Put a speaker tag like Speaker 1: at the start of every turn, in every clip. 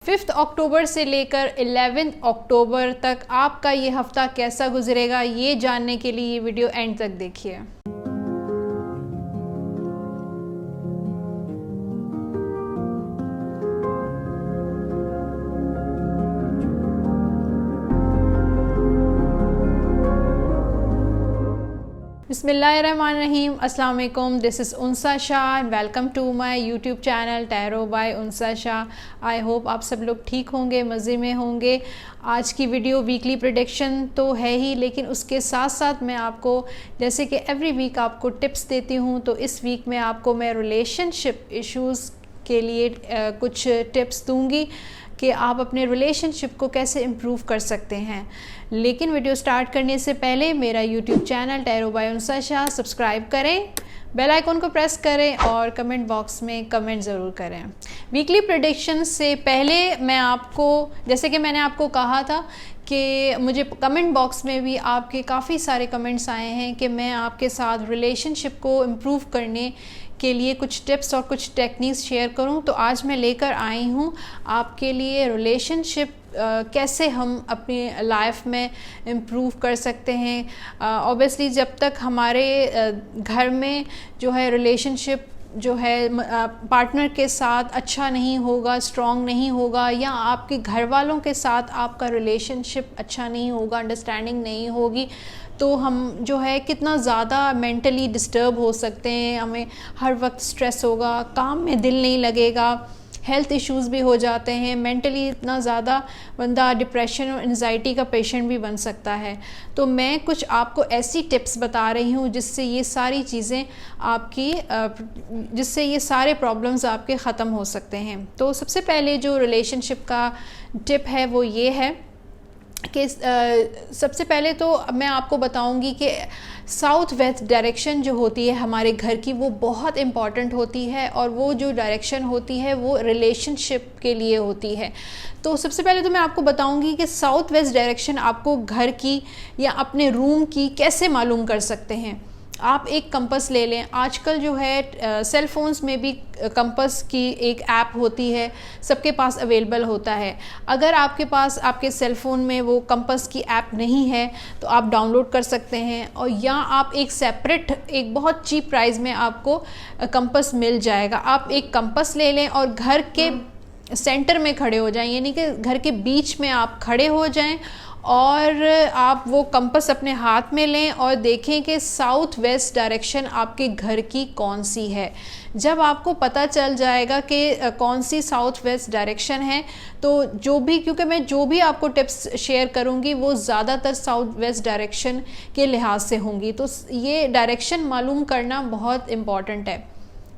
Speaker 1: 5 अक्टूबर से लेकर 11 अक्टूबर तक आपका ये हफ्ता कैसा गुजरेगा, ये जानने के लिए ये वीडियो एंड तक देखिए। बिस्मिल्लाहिर्रहमानिर्रहीम, अस्सलाम वालेकुम। This is Unsa Shah and welcome to my YouTube channel tarot by Unsa Shah. I hope आप सब लोग ठीक होंगे, मज़े में होंगे। आज की वीडियो वीकली प्रेडिक्शन तो है ही, लेकिन उसके साथ साथ मैं आपको जैसे कि एवरी वीक आपको टिप्स देती हूँ, तो इस वीक में आपको मैं रिलेशनशिप इश्यूज़ के लिए कुछ टिप्स दूँगी कि आप अपने रिलेशनशिप को कैसे इम्प्रूव कर सकते हैं। लेकिन वीडियो स्टार्ट करने से पहले मेरा YouTube channel tarot by Unsa Shah subscribe करें, बेल आइकन को प्रेस करें और कमेंट बॉक्स में कमेंट ज़रूर करें। वीकली प्रेडिक्शन से पहले मैं आपको, जैसे कि मैंने आपको कहा था कि मुझे कमेंट बॉक्स में भी आपके काफ़ी सारे कमेंट्स आए हैं कि मैं आपके साथ रिलेशनशिप को इम्प्रूव करने के लिए कुछ टिप्स और कुछ टेक्निक्स शेयर करूं। तो आज मैं लेकर आई हूं आपके लिए रिलेशनशिप कैसे हम अपनी लाइफ में इम्प्रूव कर सकते हैं। ऑब्वियसली जब तक हमारे घर में जो है रिलेशनशिप जो है पार्टनर के साथ अच्छा नहीं होगा, स्ट्रॉन्ग नहीं होगा, या आपके घर वालों के साथ आपका रिलेशनशिप अच्छा नहीं होगा, अंडरस्टैंडिंग नहीं होगी, तो हम जो है कितना ज़्यादा मेंटली डिस्टर्ब हो सकते हैं। हमें हर वक्त स्ट्रेस होगा, काम में दिल नहीं लगेगा, हेल्थ इश्यूज़ भी हो जाते हैं, मेंटली इतना ज़्यादा बंदा डिप्रेशन और एंजाइटी का पेशेंट भी बन सकता है। तो मैं कुछ आपको ऐसी टिप्स बता रही हूँ जिससे ये सारी चीज़ें आपकी जिससे ये सारे प्रॉब्लम्स आपके ख़त्म हो सकते हैं। तो सबसे पहले जो रिलेशनशिप का टिप है वो ये है कि सबसे पहले तो मैं आपको बताऊंगी कि साउथ वेस्ट डायरेक्शन जो होती है हमारे घर की, वो बहुत इम्पॉर्टेंट होती है, और वो जो डायरेक्शन होती है वो रिलेशनशिप के लिए होती है। तो सबसे पहले तो मैं आपको बताऊंगी कि साउथ वेस्ट डायरेक्शन आपको घर की या अपने रूम की कैसे मालूम कर सकते हैं। आप एक कंपस ले लें। आजकल जो है सेल फोन्स में भी कंपस की एक ऐप होती है, सबके पास अवेलेबल होता है। अगर आपके पास आपके सेल फ़ोन में वो कंपस की ऐप नहीं है तो आप डाउनलोड कर सकते हैं, और या आप एक सेपरेट एक बहुत चीप प्राइस में आपको कंपस मिल जाएगा। आप एक कंपस ले लें और घर के सेंटर में खड़े हो जाएं, यानी कि घर के बीच में आप खड़े हो जाएं और आप वो कंपस अपने हाथ में लें और देखें कि साउथ वेस्ट डायरेक्शन आपके घर की कौन सी है। जब आपको पता चल जाएगा कि कौन सी साउथ वेस्ट डायरेक्शन है, तो क्योंकि मैं जो भी आपको टिप्स शेयर करूंगी वो ज़्यादातर साउथ वेस्ट डायरेक्शन के लिहाज से होंगी, तो ये डायरेक्शन मालूम करना बहुत इम्पॉर्टेंट है।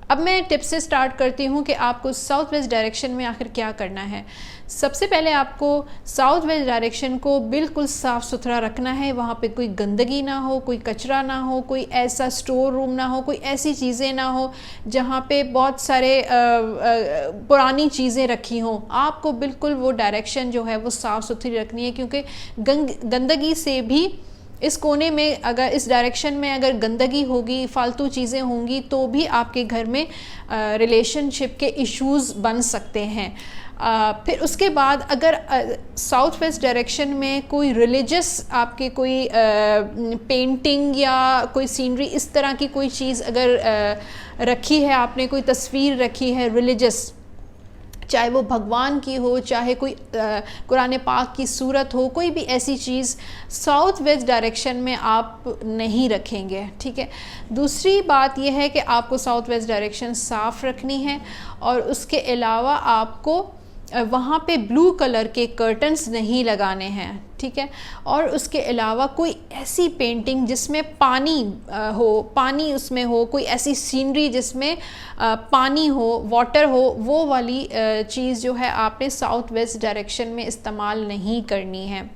Speaker 1: अब मैं टिप से स्टार्ट करती हूँ कि आपको साउथ वेस्ट डायरेक्शन में आखिर क्या करना है। सबसे पहले आपको साउथ वेस्ट डायरेक्शन को बिल्कुल साफ़ सुथरा रखना है। वहाँ पे कोई गंदगी ना हो, कोई कचरा ना हो, कोई ऐसा स्टोर रूम ना हो, कोई ऐसी चीज़ें ना हो जहाँ पे बहुत सारे पुरानी चीज़ें रखी हों। आपको बिल्कुल वो डायरेक्शन जो है वो साफ़ सुथरी रखनी है, क्योंकि गंदगी से भी इस कोने में, अगर इस डायरेक्शन में अगर गंदगी होगी, फालतू चीज़ें होंगी, तो भी आपके घर में रिलेशनशिप के इश्यूज़ बन सकते हैं। फिर उसके बाद अगर साउथ वेस्ट डायरेक्शन में कोई रिलीजियस आपके कोई पेंटिंग या कोई सीनरी, इस तरह की कोई चीज़ अगर रखी है आपने, कोई तस्वीर रखी है रिलीजियस, चाहे वो भगवान की हो, चाहे कोई कुरान पाक की सूरत हो, कोई भी ऐसी चीज़ साउथ वेस्ट डायरेक्शन में आप नहीं रखेंगे, ठीक है। दूसरी बात यह है कि आपको साउथ वेस्ट डायरेक्शन साफ़ रखनी है, और उसके अलावा आपको वहाँ पे ब्लू कलर के कर्टन्स नहीं लगाने हैं, ठीक है। और उसके अलावा कोई ऐसी पेंटिंग जिसमें पानी उसमें हो, कोई ऐसी सीनरी जिसमें पानी हो, वाटर हो, वो वाली चीज़ जो है आपने साउथ वेस्ट डायरेक्शन में इस्तेमाल नहीं करनी है।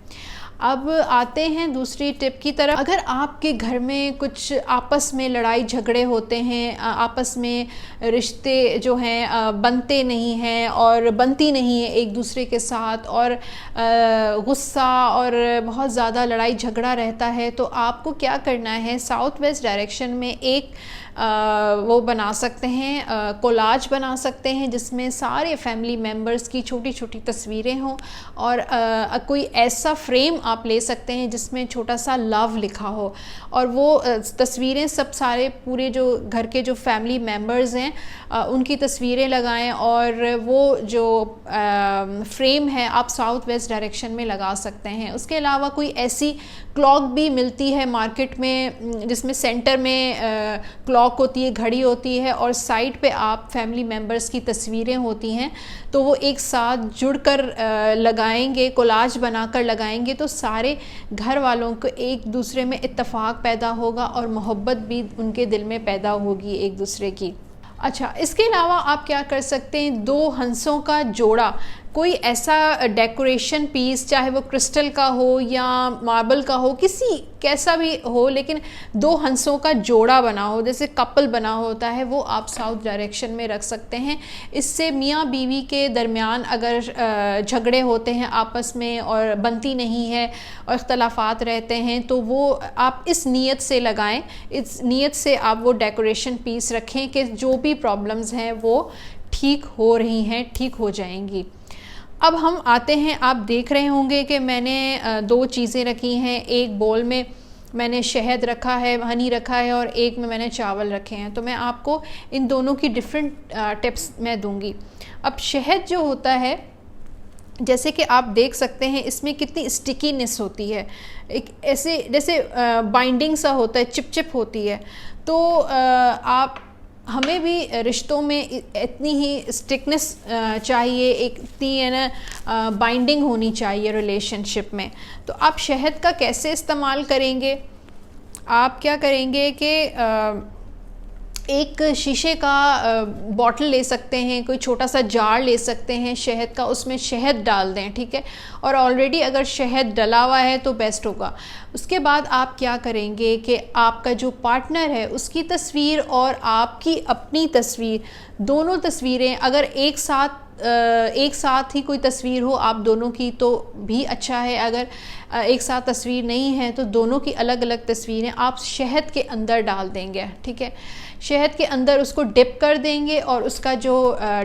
Speaker 1: अब आते हैं दूसरी टिप की तरफ। अगर आपके घर में कुछ आपस में लड़ाई झगड़े होते हैं, आपस में रिश्ते जो हैं बनते नहीं हैं और बनती नहीं है एक दूसरे के साथ, और गुस्सा और बहुत ज़्यादा लड़ाई झगड़ा रहता है, तो आपको क्या करना है, साउथ वेस्ट डायरेक्शन में एक वो बना सकते हैं, कोलाज बना सकते हैं जिसमें सारे फैमिली मेम्बर्स की छोटी छोटी तस्वीरें हों, और कोई ऐसा फ्रेम आप ले सकते हैं जिसमें छोटा सा लव लिखा हो, और वो तस्वीरें सब सारे पूरे जो घर के जो फैमिली मेम्बर्स हैं उनकी तस्वीरें लगाएं, और वो जो फ्रेम है आप साउथ वेस्ट डायरेक्शन में लगा सकते हैं। उसके अलावा कोई ऐसी क्लॉक भी मिलती है मार्केट में जिसमें सेंटर में क्लॉक होती है, घड़ी होती है, और साइड पे आप फैमिली मेम्बर्स की तस्वीरें होती हैं, तो वो एक साथ जुड़कर लगाएंगे, कोलाज बनाकर लगाएंगे, तो सारे घर वालों को एक दूसरे में इत्तेफाक पैदा होगा और मोहब्बत भी उनके दिल में पैदा होगी एक दूसरे की। अच्छा, इसके अलावा आप क्या कर सकते हैं, 2 हंसों का जोड़ा, कोई ऐसा डेकोरेशन पीस, चाहे वो क्रिस्टल का हो या मार्बल का हो, किसी कैसा भी हो, लेकिन 2 हंसों का जोड़ा बना हो, जैसे कपल बना होता है, वो आप साउथ डायरेक्शन में रख सकते हैं। इससे मियाँ बीवी के दरमियान अगर झगड़े होते हैं आपस में और बनती नहीं है और इख्तलाफात रहते हैं, तो वो आप इस नीयत से लगाएं, इस नीयत से आप वो डेकोरेशन पीस रखें कि जो भी प्रॉब्लम्स हैं वो ठीक हो रही हैं, ठीक हो जाएंगी। अब हम आते हैं, आप देख रहे होंगे कि मैंने 2 चीज़ें रखी हैं, एक बोल में मैंने शहद रखा है, हनी रखा है, और एक में मैंने चावल रखे हैं। तो मैं आपको इन दोनों की डिफरेंट टिप्स मैं दूंगी। अब शहद जो होता है, जैसे कि आप देख सकते हैं इसमें कितनी स्टिकीनेस होती है, एक ऐसे जैसे बाइंडिंग सा होता है, चिप होती है, तो आप हमें भी रिश्तों में इतनी ही स्टिकनेस चाहिए, एक इतनी है ना बाइंडिंग होनी चाहिए रिलेशनशिप में। तो आप शहद का कैसे इस्तेमाल करेंगे, आप क्या करेंगे कि एक शीशे का बॉटल ले सकते हैं, कोई छोटा सा जार ले सकते हैं शहद का, उसमें शहद डाल दें, ठीक है, और ऑलरेडी अगर शहद डला हुआ है तो बेस्ट होगा। उसके बाद आप क्या करेंगे कि आपका जो पार्टनर है उसकी तस्वीर और आपकी अपनी तस्वीर, दोनों तस्वीरें अगर एक साथ ही कोई तस्वीर हो आप दोनों की तो भी अच्छा है, अगर एक साथ तस्वीर नहीं है तो दोनों की अलग अलग तस्वीरें आप शहद के अंदर डाल देंगे, ठीक है, शहद के अंदर उसको डिप कर देंगे और उसका जो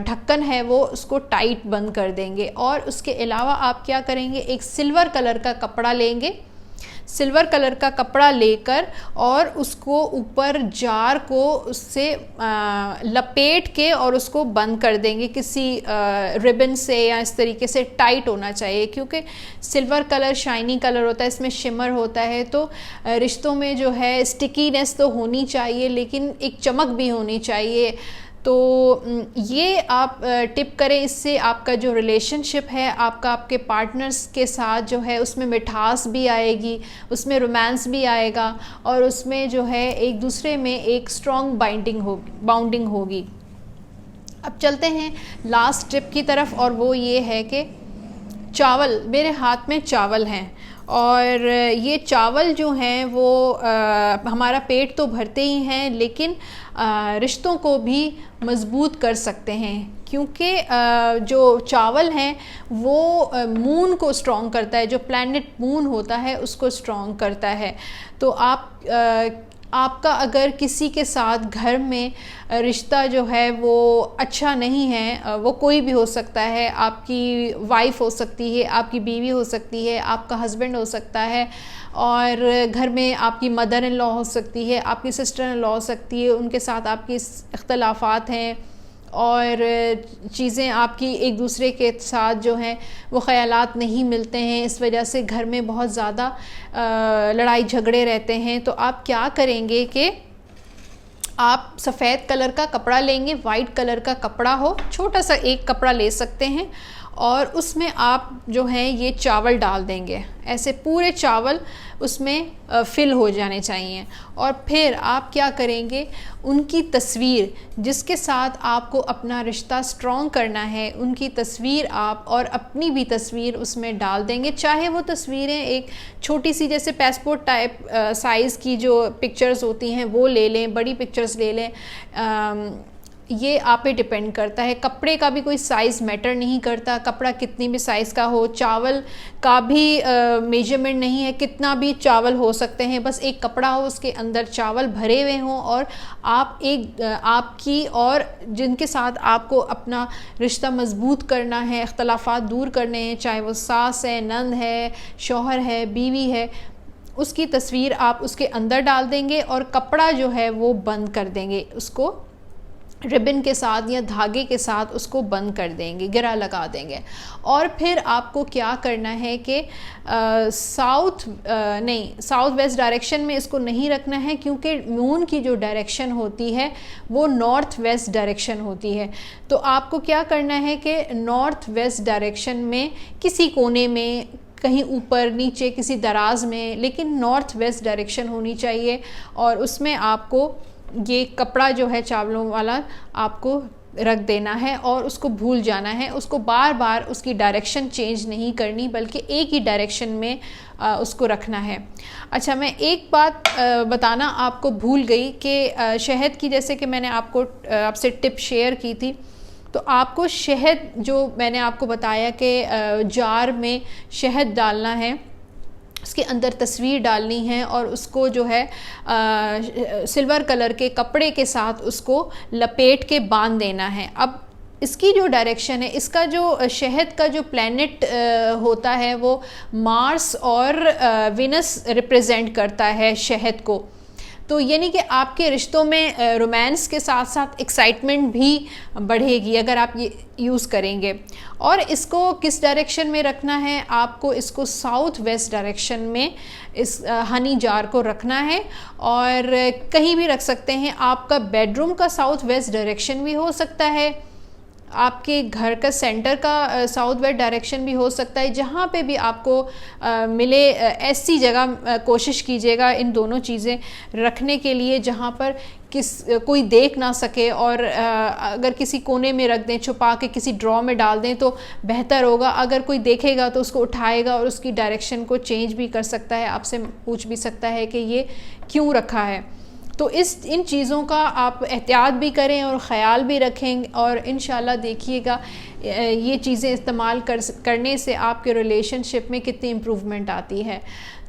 Speaker 1: ढक्कन है वो उसको टाइट बंद कर देंगे। और उसके अलावा आप क्या करेंगे, एक सिल्वर कलर का कपड़ा लेंगे, सिल्वर कलर का कपड़ा लेकर और उसको ऊपर जार को उससे लपेट के और उसको बंद कर देंगे किसी रिबन से, या इस तरीके से टाइट होना चाहिए, क्योंकि सिल्वर कलर शाइनी कलर होता है, इसमें शिमर होता है, तो रिश्तों में जो है स्टिकीनेस तो होनी चाहिए लेकिन एक चमक भी होनी चाहिए। तो ये आप टिप करें, इससे आपका जो रिलेशनशिप है आपका आपके पार्टनर्स के साथ जो है उसमें मिठास भी आएगी, उसमें रोमांस भी आएगा, और उसमें जो है एक दूसरे में एक स्ट्रॉन्ग बाउंडिंग होगी। अब चलते हैं लास्ट टिप की तरफ, और वो ये है कि चावल, मेरे हाथ में चावल हैं, और ये चावल जो हैं वो हमारा पेट तो भरते ही हैं लेकिन रिश्तों को भी मज़बूत कर सकते हैं, क्योंकि जो चावल हैं वो मून को स्ट्रॉन्ग करता है, जो प्लैनेट मून होता है उसको स्ट्रॉन्ग करता है। तो आपका अगर किसी के साथ घर में रिश्ता जो है वो अच्छा नहीं है, वो कोई भी हो सकता है, आपकी वाइफ हो सकती है, आपकी बीवी हो सकती है, आपका हस्बैंड हो सकता है, और घर में आपकी मदर इन लॉ हो सकती है, आपकी सिस्टर इन लॉ हो सकती है, उनके साथ आपकी इख्तलाफात हैं और चीज़ें आपकी एक दूसरे के साथ जो हैं वो ख़यालात नहीं मिलते हैं, इस वजह से घर में बहुत ज़्यादा लड़ाई झगड़े रहते हैं। तो आप क्या करेंगे कि आप सफ़ेद कलर का कपड़ा लेंगे, वाइट कलर का कपड़ा हो, छोटा सा एक कपड़ा ले सकते हैं, और उसमें आप जो हैं ये चावल डाल देंगे, ऐसे पूरे चावल उसमें फिल हो जाने चाहिए। और फिर आप क्या करेंगे, उनकी तस्वीर जिसके साथ आपको अपना रिश्ता स्ट्रॉन्ग करना है, उनकी तस्वीर आप और अपनी भी तस्वीर उसमें डाल देंगे। चाहे वो तस्वीरें एक छोटी सी जैसे पासपोर्ट टाइप साइज़ की जो पिक्चर्स होती हैं वो ले लें, बड़ी पिक्चर्स ले लें, ये आप पे डिपेंड करता है। कपड़े का भी कोई साइज़ मैटर नहीं करता, कपड़ा कितनी भी साइज़ का हो, चावल का भी मेजरमेंट नहीं है, कितना भी चावल हो सकते हैं, बस एक कपड़ा हो उसके अंदर चावल भरे हुए हों और आप आपकी और जिनके साथ आपको अपना रिश्ता मजबूत करना है, इख्तलाफात दूर करने हैं, चाहे वो सास है, नंद है, शौहर है, बीवी है, उसकी तस्वीर आप उसके अंदर डाल देंगे और कपड़ा जो है वो बंद कर देंगे, उसको रिबन के साथ या धागे के साथ उसको बंद कर देंगे, गिरा लगा देंगे। और फिर आपको क्या करना है कि साउथ वेस्ट डायरेक्शन में इसको नहीं रखना है, क्योंकि मून की जो डायरेक्शन होती है वो नॉर्थ वेस्ट डायरेक्शन होती है। तो आपको क्या करना है कि नॉर्थ वेस्ट डायरेक्शन में किसी कोने में, कहीं ऊपर नीचे किसी दराज में, लेकिन नॉर्थ वेस्ट डायरेक्शन होनी चाहिए। और उसमें आपको ये कपड़ा जो है चावलों वाला आपको रख देना है और उसको भूल जाना है। उसको बार बार उसकी डायरेक्शन चेंज नहीं करनी, बल्कि एक ही डायरेक्शन में उसको रखना है। अच्छा, मैं एक बात बताना आपको भूल गई कि शहद की, जैसे कि मैंने आपसे टिप शेयर की थी, तो आपको शहद जो मैंने आपको बताया कि जार में शहद डालना है, उसके अंदर तस्वीर डालनी है और उसको जो है सिल्वर कलर के कपड़े के साथ उसको लपेट के बांध देना है। अब इसकी जो डायरेक्शन है, इसका जो शहद का जो प्लैनेट होता है वो मार्स और विनस रिप्रेजेंट करता है शहद को। तो यानी कि आपके रिश्तों में रोमांस के साथ साथ एक्साइटमेंट भी बढ़ेगी अगर आप ये यूज़ करेंगे। और इसको किस डायरेक्शन में रखना है, आपको इसको साउथ वेस्ट डायरेक्शन में इस हनी जार को रखना है। और कहीं भी रख सकते हैं, आपका बेडरूम का साउथ वेस्ट डायरेक्शन भी हो सकता है, आपके घर का सेंटर का साउथ वेस्ट डायरेक्शन भी हो सकता है। जहाँ पे भी आपको मिले ऐसी जगह कोशिश कीजिएगा इन दोनों चीज़ें रखने के लिए जहाँ पर कोई देख ना सके। और अगर किसी कोने में रख दें, छुपा के किसी ड्रॉ में डाल दें तो बेहतर होगा। अगर कोई देखेगा तो उसको उठाएगा और उसकी डायरेक्शन को चेंज भी कर सकता है, आपसे पूछ भी सकता है कि ये क्यों रखा है। तो इन चीज़ों का आप एहतियात भी करें और ख़याल भी रखें, और इंशाल्लाह देखिएगा ये चीज़ें इस्तेमाल करने से आपके रिलेशनशिप में कितनी इम्प्रूवमेंट आती है।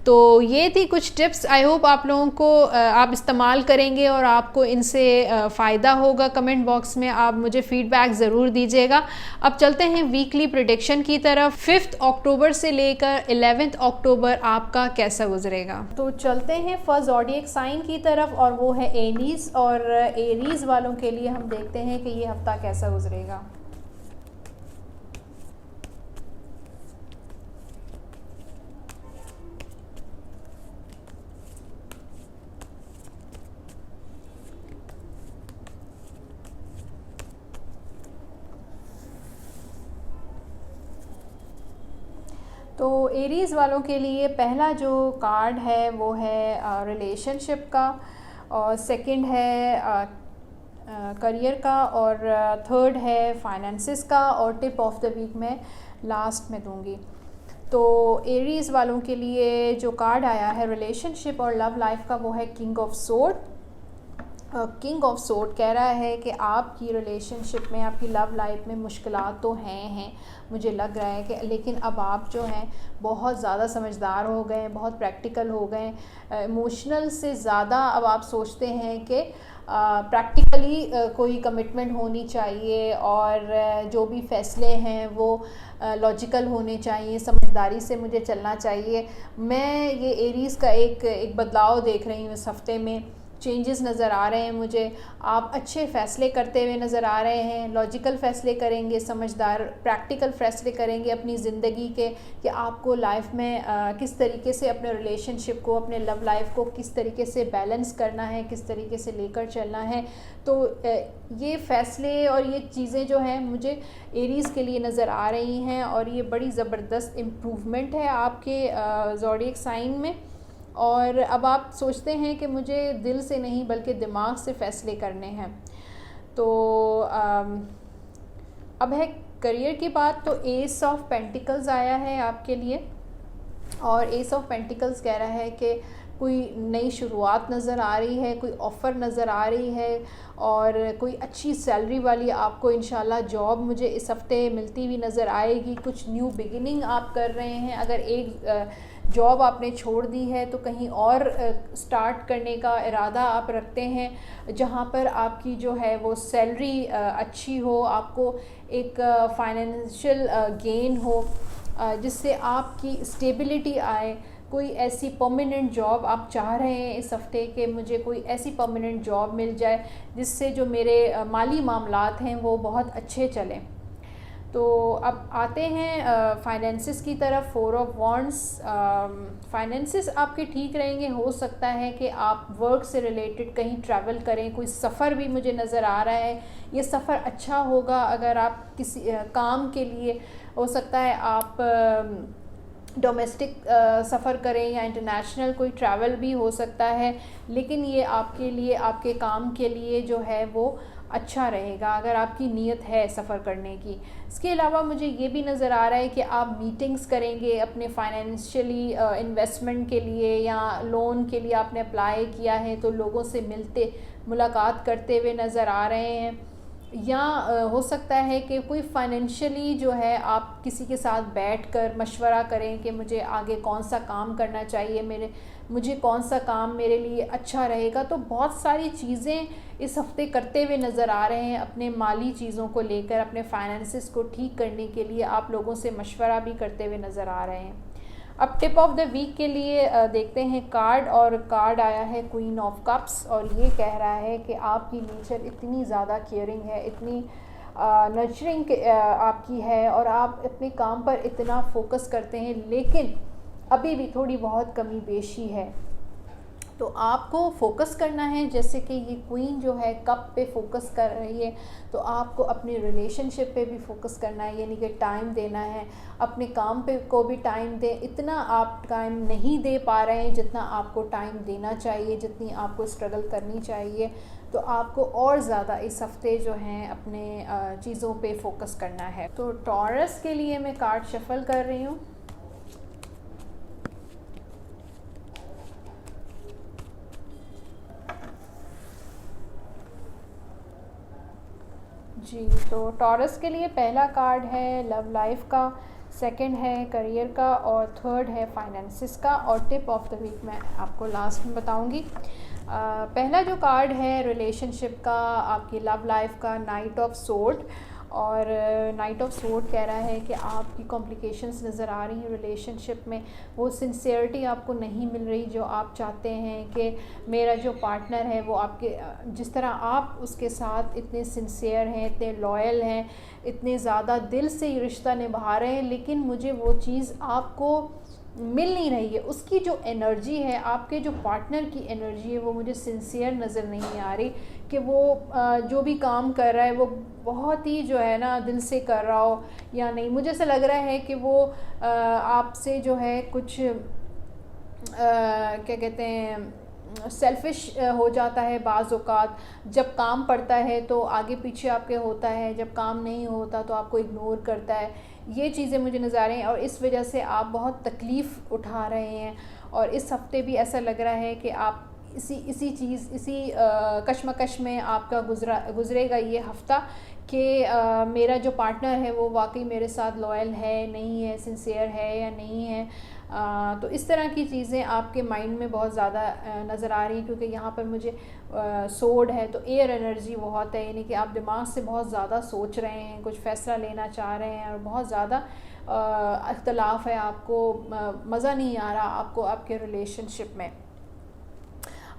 Speaker 1: तो ये थी कुछ टिप्स, आई होप आप लोगों को आप इस्तेमाल करेंगे और आपको इनसे फ़ायदा होगा। कमेंट बॉक्स में आप मुझे फ़ीडबैक ज़रूर दीजिएगा। अब चलते हैं वीकली प्रेडिक्शन की तरफ। 5 अक्टूबर से लेकर 11 अक्टूबर आपका कैसा गुजरेगा। तो चलते हैं फर्स्ट ज़ोडिएक साइन की तरफ, और वो है एरीज़। और एरीज़ वालों के लिए हम देखते हैं कि ये हफ्ता कैसा गुजरेगा। तो एरीज़ वालों के लिए पहला जो कार्ड है वो है रिलेशनशिप का, और सेकंड है करियर का, और थर्ड है फाइनेंसिस का, और टिप ऑफ द वीक मैं लास्ट में दूंगी। तो एरीज़ वालों के लिए जो कार्ड आया है रिलेशनशिप और लव लाइफ का वो है king of sword. King of sword कह रहा है कि आपकी रिलेशनशिप में, आपकी लव लाइफ में मुश्किलात तो हैं मुझे लग रहा है कि, लेकिन अब आप जो हैं बहुत ज़्यादा समझदार हो गए, बहुत प्रैक्टिकल हो गए। इमोशनल से ज़्यादा अब आप सोचते हैं कि प्रैक्टिकली कोई कमिटमेंट होनी चाहिए, और जो भी फ़ैसले हैं वो लॉजिकल होने चाहिए, समझदारी से मुझे चलना चाहिए। मैं ये एरीज़ का एक बदलाव देख रही हूँ इस हफ़्ते में, चेंजेस नज़र आ रहे हैं मुझे। आप अच्छे फ़ैसले करते हुए नज़र आ रहे हैं, लॉजिकल फ़ैसले करेंगे, समझदार प्रैक्टिकल फ़ैसले करेंगे अपनी ज़िंदगी के, कि आपको लाइफ में किस तरीके से अपने रिलेशनशिप को, अपने लव लाइफ को किस तरीके से बैलेंस करना है, किस तरीके से लेकर चलना है। तो ये फ़ैसले और ये चीज़ें जो हैं मुझे एरीज़ के लिए नज़र आ रही हैं, और ये बड़ी ज़बरदस्त इम्प्रूवमेंट है आपके ज़ोडिएक साइन में। और अब आप सोचते हैं कि मुझे दिल से नहीं बल्कि दिमाग से फ़ैसले करने हैं। तो अब है करियर की बात। तो एस ऑफ पेंटिकल्स आया है आपके लिए, और एस ऑफ पेंटिकल्स कह रहा है कि कोई नई शुरुआत नज़र आ रही है, कोई ऑफ़र नज़र आ रही है और कोई अच्छी सैलरी वाली आपको इंशाल्लाह जॉब मुझे इस हफ़्ते मिलती हुई नज़र आएगी। कुछ न्यू बिगिनिंग आप कर रहे हैं, अगर एक जॉब आपने छोड़ दी है तो कहीं और स्टार्ट करने का इरादा आप रखते हैं जहाँ पर आपकी जो है वो सैलरी अच्छी हो, आपको एक फाइनेंशियल गेन हो, जिससे आपकी स्टेबिलिटी आए। कोई ऐसी परमानेंट जॉब आप चाह रहे हैं इस हफ़्ते के मुझे कोई ऐसी परमानेंट जॉब मिल जाए जिससे जो मेरे माली मामलात हैं वो बहुत अच्छे चलें। तो अब आते हैं फाइनेंसिस की तरफ। 4 ऑफ वॉन्ड्स, फाइनेंसिस आपके ठीक रहेंगे। हो सकता है कि आप वर्क से रिलेटेड कहीं ट्रैवल करें, कोई सफ़र भी मुझे नज़र आ रहा है। ये सफ़र अच्छा होगा अगर आप किसी काम के लिए, हो सकता है आप डोमेस्टिक सफ़र करें या इंटरनेशनल कोई ट्रैवल भी हो सकता है, लेकिन ये आपके लिए, आपके काम के लिए जो है वो अच्छा रहेगा अगर आपकी नीयत है सफ़र करने की। इसके अलावा मुझे ये भी नज़र आ रहा है कि आप मीटिंग्स करेंगे अपने फाइनेंशियली इन्वेस्टमेंट के लिए या लोन के लिए आपने अप्लाई किया है तो लोगों से मिलते मुलाकात करते हुए नज़र आ रहे हैं, या हो सकता है कि कोई फाइनेंशियली जो है आप किसी के साथ बैठकर मशवरा करें कि मुझे आगे कौन सा काम करना चाहिए, मुझे कौन सा काम मेरे लिए अच्छा रहेगा। तो बहुत सारी चीज़ें इस हफ़्ते करते हुए नज़र आ रहे हैं अपने माली चीज़ों को लेकर, अपने फाइनेंसिस को ठीक करने के लिए आप लोगों से मशवरा भी करते हुए नज़र आ रहे हैं। अब टिप ऑफ द वीक के लिए देखते हैं कार्ड, और कार्ड आया है क्वीन ऑफ कप्स, और ये कह रहा है कि आपकी नेचर इतनी ज़्यादा केयरिंग है, इतनी नर्चरिंग आपकी है और आप अपने काम पर इतना फोकस करते हैं, लेकिन अभी भी थोड़ी बहुत कमी बेशी है। तो आपको फोकस करना है, जैसे कि ये क्वीन जो है कप पे फोकस कर रही है, तो आपको अपनी रिलेशनशिप पे भी फोकस करना है, यानी कि टाइम देना है, अपने काम पे को भी टाइम दें। इतना आप टाइम नहीं दे पा रहे हैं जितना आपको टाइम देना चाहिए, जितनी आपको स्ट्रगल करनी चाहिए। तो आपको और ज़्यादा इस हफ़्ते जो हैं अपने चीज़ों पे फोकस करना है। तो टॉरस के लिए मैं कार्ड शफल कर रही हूँ। जी, तो टॉरस के लिए पहला कार्ड है लव लाइफ का, सेकंड है करियर का और थर्ड है फाइनेंसिस का, और टिप ऑफ द वीक मैं आपको लास्ट में बताऊंगी। पहला जो कार्ड है रिलेशनशिप का, आपकी लव लाइफ का, नाइट ऑफ सोर्ड, और नाइट ऑफ सोर्ड कह रहा है कि आपकी कॉम्प्लिकेशंस नज़र आ रही हैं रिलेशनशिप में, वो सिंसियरिटी आपको नहीं मिल रही जो आप चाहते हैं कि मेरा जो पार्टनर है वो आपके, जिस तरह आप उसके साथ इतने सिंसियर हैं, इतने लॉयल हैं, इतने ज़्यादा दिल से ये रिश्ता निभा रहे हैं, लेकिन मुझे वो चीज़ आपको मिल नहीं रही है। उसकी जो एनर्जी है, आपके जो पार्टनर की एनर्जी है, वो मुझे सिंसियर नज़र नहीं आ रही कि वो जो भी काम कर रहा है वो बहुत ही जो है ना दिल से कर रहा हो या नहीं। मुझे ऐसा लग रहा है कि वो आपसे जो है कुछ क्या कहते हैं, सेल्फ़िश हो जाता है बाज़ औक़ात। जब काम पड़ता है तो आगे पीछे आपके होता है, जब काम नहीं होता तो आपको इग्नोर करता है। ये चीज़ें मुझे नज़र आ रही हैं और इस वजह से आप बहुत तकलीफ़ उठा रहे हैं, और इस हफ़्ते भी ऐसा लग रहा है कि आप इसी कश्मकश में आपका गुज़रेगा ये हफ़्ता कि मेरा जो पार्टनर है वो वाकई मेरे साथ लॉयल है, नहीं है, सिंसियर है या नहीं है। तो इस तरह की चीज़ें आपके माइंड में बहुत ज़्यादा नज़र आ रही हैं, क्योंकि यहाँ पर मुझे सोर्ड है तो एयर एनर्जी बहुत है, यानी कि आप दिमाग से बहुत ज़्यादा सोच रहे हैं, कुछ फ़ैसला लेना चाह रहे हैं और बहुत ज़्यादा अख्तलाफ है, आपको मज़ा नहीं आ रहा आपको आपके रिलेशनशिप में।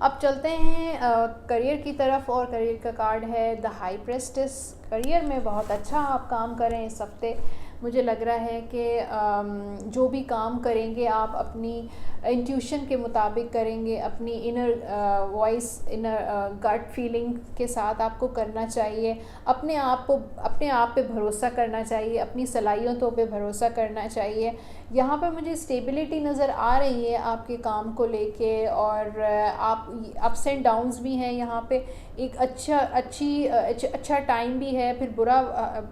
Speaker 1: अब चलते हैं करियर की तरफ, और करियर का कार्ड है द हाई प्रेस्टिस। करियर में बहुत अच्छा आप काम करें इस हफ्ते। मुझे लग रहा है कि जो भी काम करेंगे आप अपनी इंट्यूशन के मुताबिक करेंगे, अपनी inner voice, inner gut feeling के साथ आपको करना चाहिए। अपने आप पे भरोसा करना चाहिए, अपनी सलाहियतों पे भरोसा करना चाहिए। यहाँ पर मुझे स्टेबिलिटी नज़र आ रही है आपके काम को लेके, और आप अप्स एंड डाउन्स भी हैं यहाँ पे। एक अच्छा टाइम भी है, फिर बुरा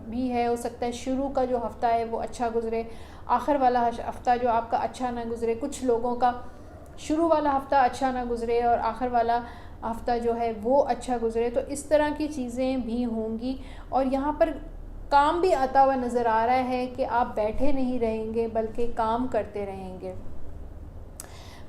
Speaker 1: भी है। हो सकता है शुरू का जो हफ़्ता है वो अच्छा गुज़रे, आखिर वाला हफ़्ता जो आपका अच्छा ना गुज़रे। कुछ लोगों का शुरू वाला हफ़्ता अच्छा ना गुज़रे और आखिर वाला हफ़्ता जो है वो अच्छा गुज़रे। तो इस तरह की चीज़ें भी होंगी। और यहाँ पर काम भी आता हुआ नज़र आ रहा है कि आप बैठे नहीं रहेंगे बल्कि काम करते रहेंगे।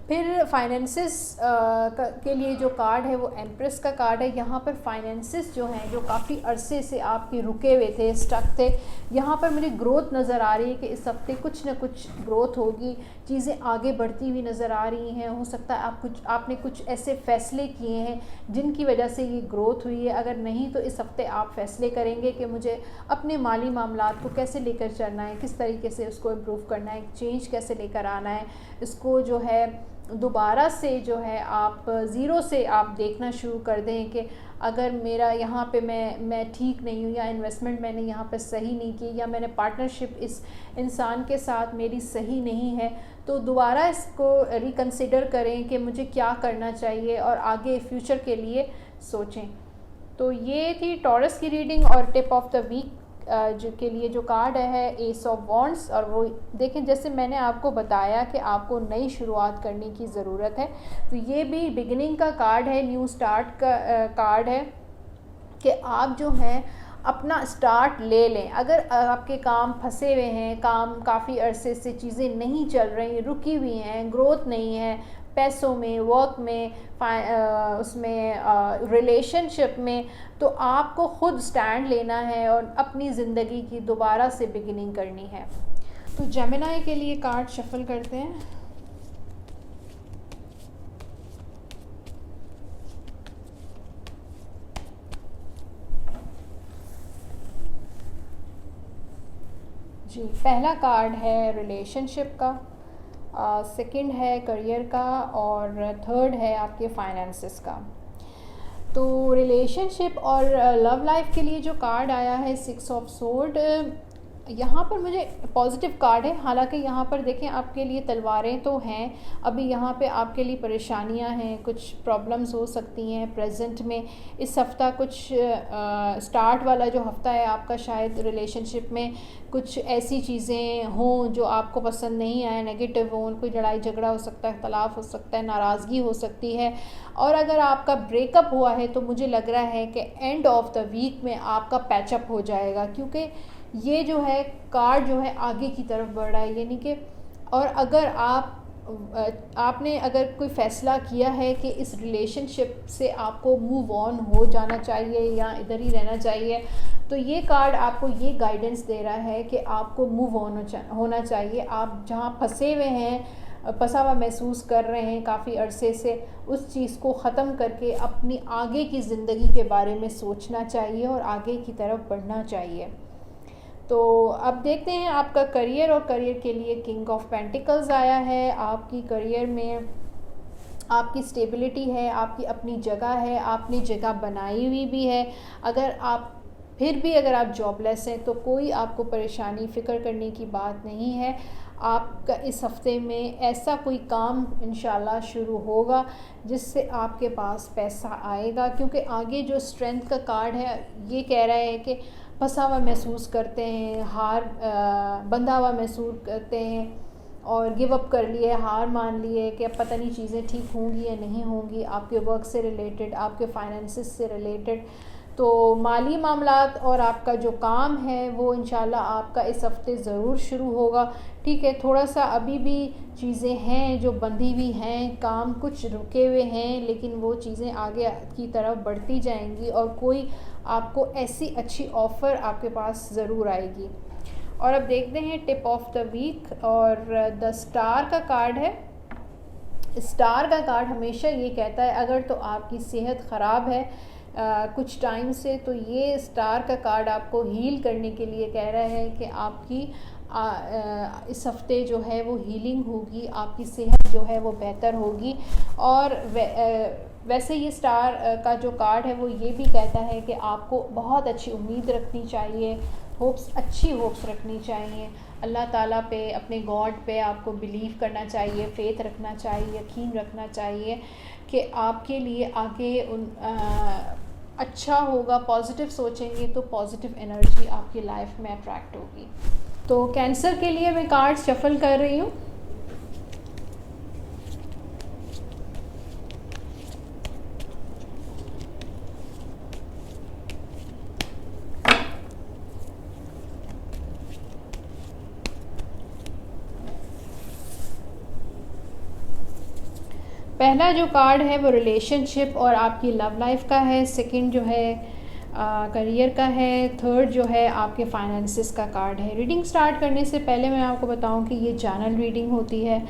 Speaker 1: फिर फाइनेंसिस के लिए जो कार्ड है वो एम्प्रेस का कार्ड है। यहाँ पर फाइनेंसिस जो हैं, जो काफ़ी अरसे से आपके रुके हुए थे, स्टक थे, यहाँ पर मुझे ग्रोथ नज़र आ रही है कि इस हफ्ते कुछ ना कुछ ग्रोथ होगी, चीज़ें आगे बढ़ती हुई नज़र आ रही हैं। हो सकता है आपने कुछ ऐसे फ़ैसले किए हैं जिनकी वजह से ये ग्रोथ हुई है। अगर नहीं तो इस हफ्ते आप फ़ैसले करेंगे कि मुझे अपने माली मामलात को कैसे लेकर चलना है, किस तरीके से उसको इम्प्रूव करना है, चेंज कैसे लेकर आना है, इसको जो है दोबारा से जो है आप ज़ीरो से आप देखना शुरू कर दें कि अगर मेरा यहाँ पे मैं ठीक नहीं हूँ, या इन्वेस्टमेंट मैंने यहाँ पे सही नहीं की, या मैंने पार्टनरशिप इस इंसान के साथ मेरी सही नहीं है, तो दोबारा इसको रिकंसिडर करें कि मुझे क्या करना चाहिए और आगे फ्यूचर के लिए सोचें। तो ये थी टॉरस की रीडिंग। और टिप ऑफ द वीक जो के लिए जो कार्ड है एस ऑफ वॉन्ड्स। और वो देखें, जैसे मैंने आपको बताया कि आपको नई शुरुआत करने की ज़रूरत है, तो ये भी बिगिनिंग का कार्ड है, न्यू स्टार्ट का कार्ड है कि आप जो हैं अपना स्टार्ट ले लें। अगर आपके काम फंसे हुए हैं, काम काफ़ी अरसे से चीज़ें नहीं चल रही, रुकी हुई हैं, ग्रोथ नहीं है पैसों में, वर्क में, उसमें रिलेशनशिप में, तो आपको ख़ुद स्टैंड लेना है और अपनी ज़िंदगी की दोबारा से बिगिनिंग करनी है। तो जेमिनी के लिए कार्ड शफल करते हैं। जी, पहला कार्ड है रिलेशनशिप का, सेकंड है करियर का, और थर्ड है आपके फाइनेंसेस का। तो रिलेशनशिप और लव लाइफ के लिए जो कार्ड आया है 6 ऑफ सोर्ड, यहाँ पर मुझे पॉजिटिव कार्ड है। हालांकि यहाँ पर देखें आपके लिए तलवारें तो हैं, अभी यहाँ पे आपके लिए परेशानियाँ हैं, कुछ प्रॉब्लम्स हो सकती हैं प्रेजेंट में। इस हफ़्ता कुछ स्टार्ट वाला जो हफ़्ता है आपका, शायद रिलेशनशिप में कुछ ऐसी चीज़ें हों जो आपको पसंद नहीं आए, नेगेटिव हों, कोई लड़ाई झगड़ा हो सकता है, तलाक़ हो सकता है, नाराज़गी हो सकती है। और अगर आपका ब्रेकअप हुआ है तो मुझे लग रहा है कि एंड ऑफ द वीक में आपका पैचअप हो जाएगा, क्योंकि ये जो है कार्ड जो है आगे की तरफ बढ़ रहा है, यानी कि और अगर आपने अगर कोई फ़ैसला किया है कि इस रिलेशनशिप से आपको मूव ऑन हो जाना चाहिए या इधर ही रहना चाहिए, तो ये कार्ड आपको ये गाइडेंस दे रहा है कि आपको मूव ऑन होना चाहिए। आप जहाँ फंसे हुए हैं, फंसा हुआ महसूस कर रहे हैं काफ़ी अरसे से, उस चीज़ को ख़त्म करके अपनी आगे की ज़िंदगी के बारे में सोचना चाहिए और आगे की तरफ बढ़ना चाहिए। तो अब देखते हैं आपका करियर, और करियर के लिए किंग ऑफ पेंटिकल्स आया है। आपकी करियर में आपकी स्टेबिलिटी है, आपकी अपनी जगह है, आपने जगह बनाई हुई भी है। अगर आप जॉबलेस हैं तो कोई आपको परेशानी फ़िक्र करने की बात नहीं है। आपका इस हफ़्ते में ऐसा कोई काम इंशाल्लाह शुरू होगा जिससे आपके पास पैसा आएगा, क्योंकि आगे जो स्ट्रेंथ का कार्ड है ये कह रहा है कि फंसा हुआ महसूस करते हैं, बंधा हुआ महसूस करते हैं और गिव अप कर लिए, हार मान लिए कि अब पता नहीं चीज़ें ठीक होंगी या नहीं होंगी, आपके वर्क से रिलेटेड, आपके फाइनेंसेस से रिलेटेड। तो माली मामलात और आपका जो काम है वो इंशाल्लाह आपका इस हफ़्ते ज़रूर शुरू होगा। ठीक है, थोड़ा सा अभी भी चीज़ें हैं जो बंधी हुई हैं, काम कुछ रुके हुए हैं, लेकिन वो चीज़ें आगे की तरफ बढ़ती जाएंगी और कोई आपको ऐसी अच्छी ऑफ़र आपके पास ज़रूर आएगी। और अब देखते हैं टिप ऑफ द वीक, और द स्टार का कार्ड है। स्टार का कार्ड हमेशा ये कहता है अगर तो आपकी सेहत ख़राब है कुछ टाइम से, तो ये स्टार का कार्ड आपको हील करने के लिए कह रहा है कि आपकी इस हफ़्ते जो है वो हीलिंग होगी, आपकी सेहत जो है वो बेहतर होगी। और वैसे ये स्टार का जो कार्ड है वो ये भी कहता है कि आपको बहुत अच्छी उम्मीद रखनी चाहिए, अच्छी होप्स रखनी चाहिए, अल्लाह ताला पे, अपने गॉड पे आपको बिलीव करना चाहिए, फ़ेथ रखना चाहिए, यकीन रखना चाहिए कि आपके लिए आगे अच्छा होगा। पॉजिटिव सोचेंगे तो पॉजिटिव एनर्जी आपकी लाइफ में अट्रैक्ट होगी। तो कैंसर के लिए मैं कार्ड शफल कर रही हूँ। पहला जो कार्ड है वो रिलेशनशिप और आपकी लव लाइफ का है, सेकंड जो है करियर का है, थर्ड जो है आपके फाइनेंसिस का कार्ड है। रीडिंग स्टार्ट करने से पहले मैं आपको बताऊं कि ये चैनल रीडिंग होती है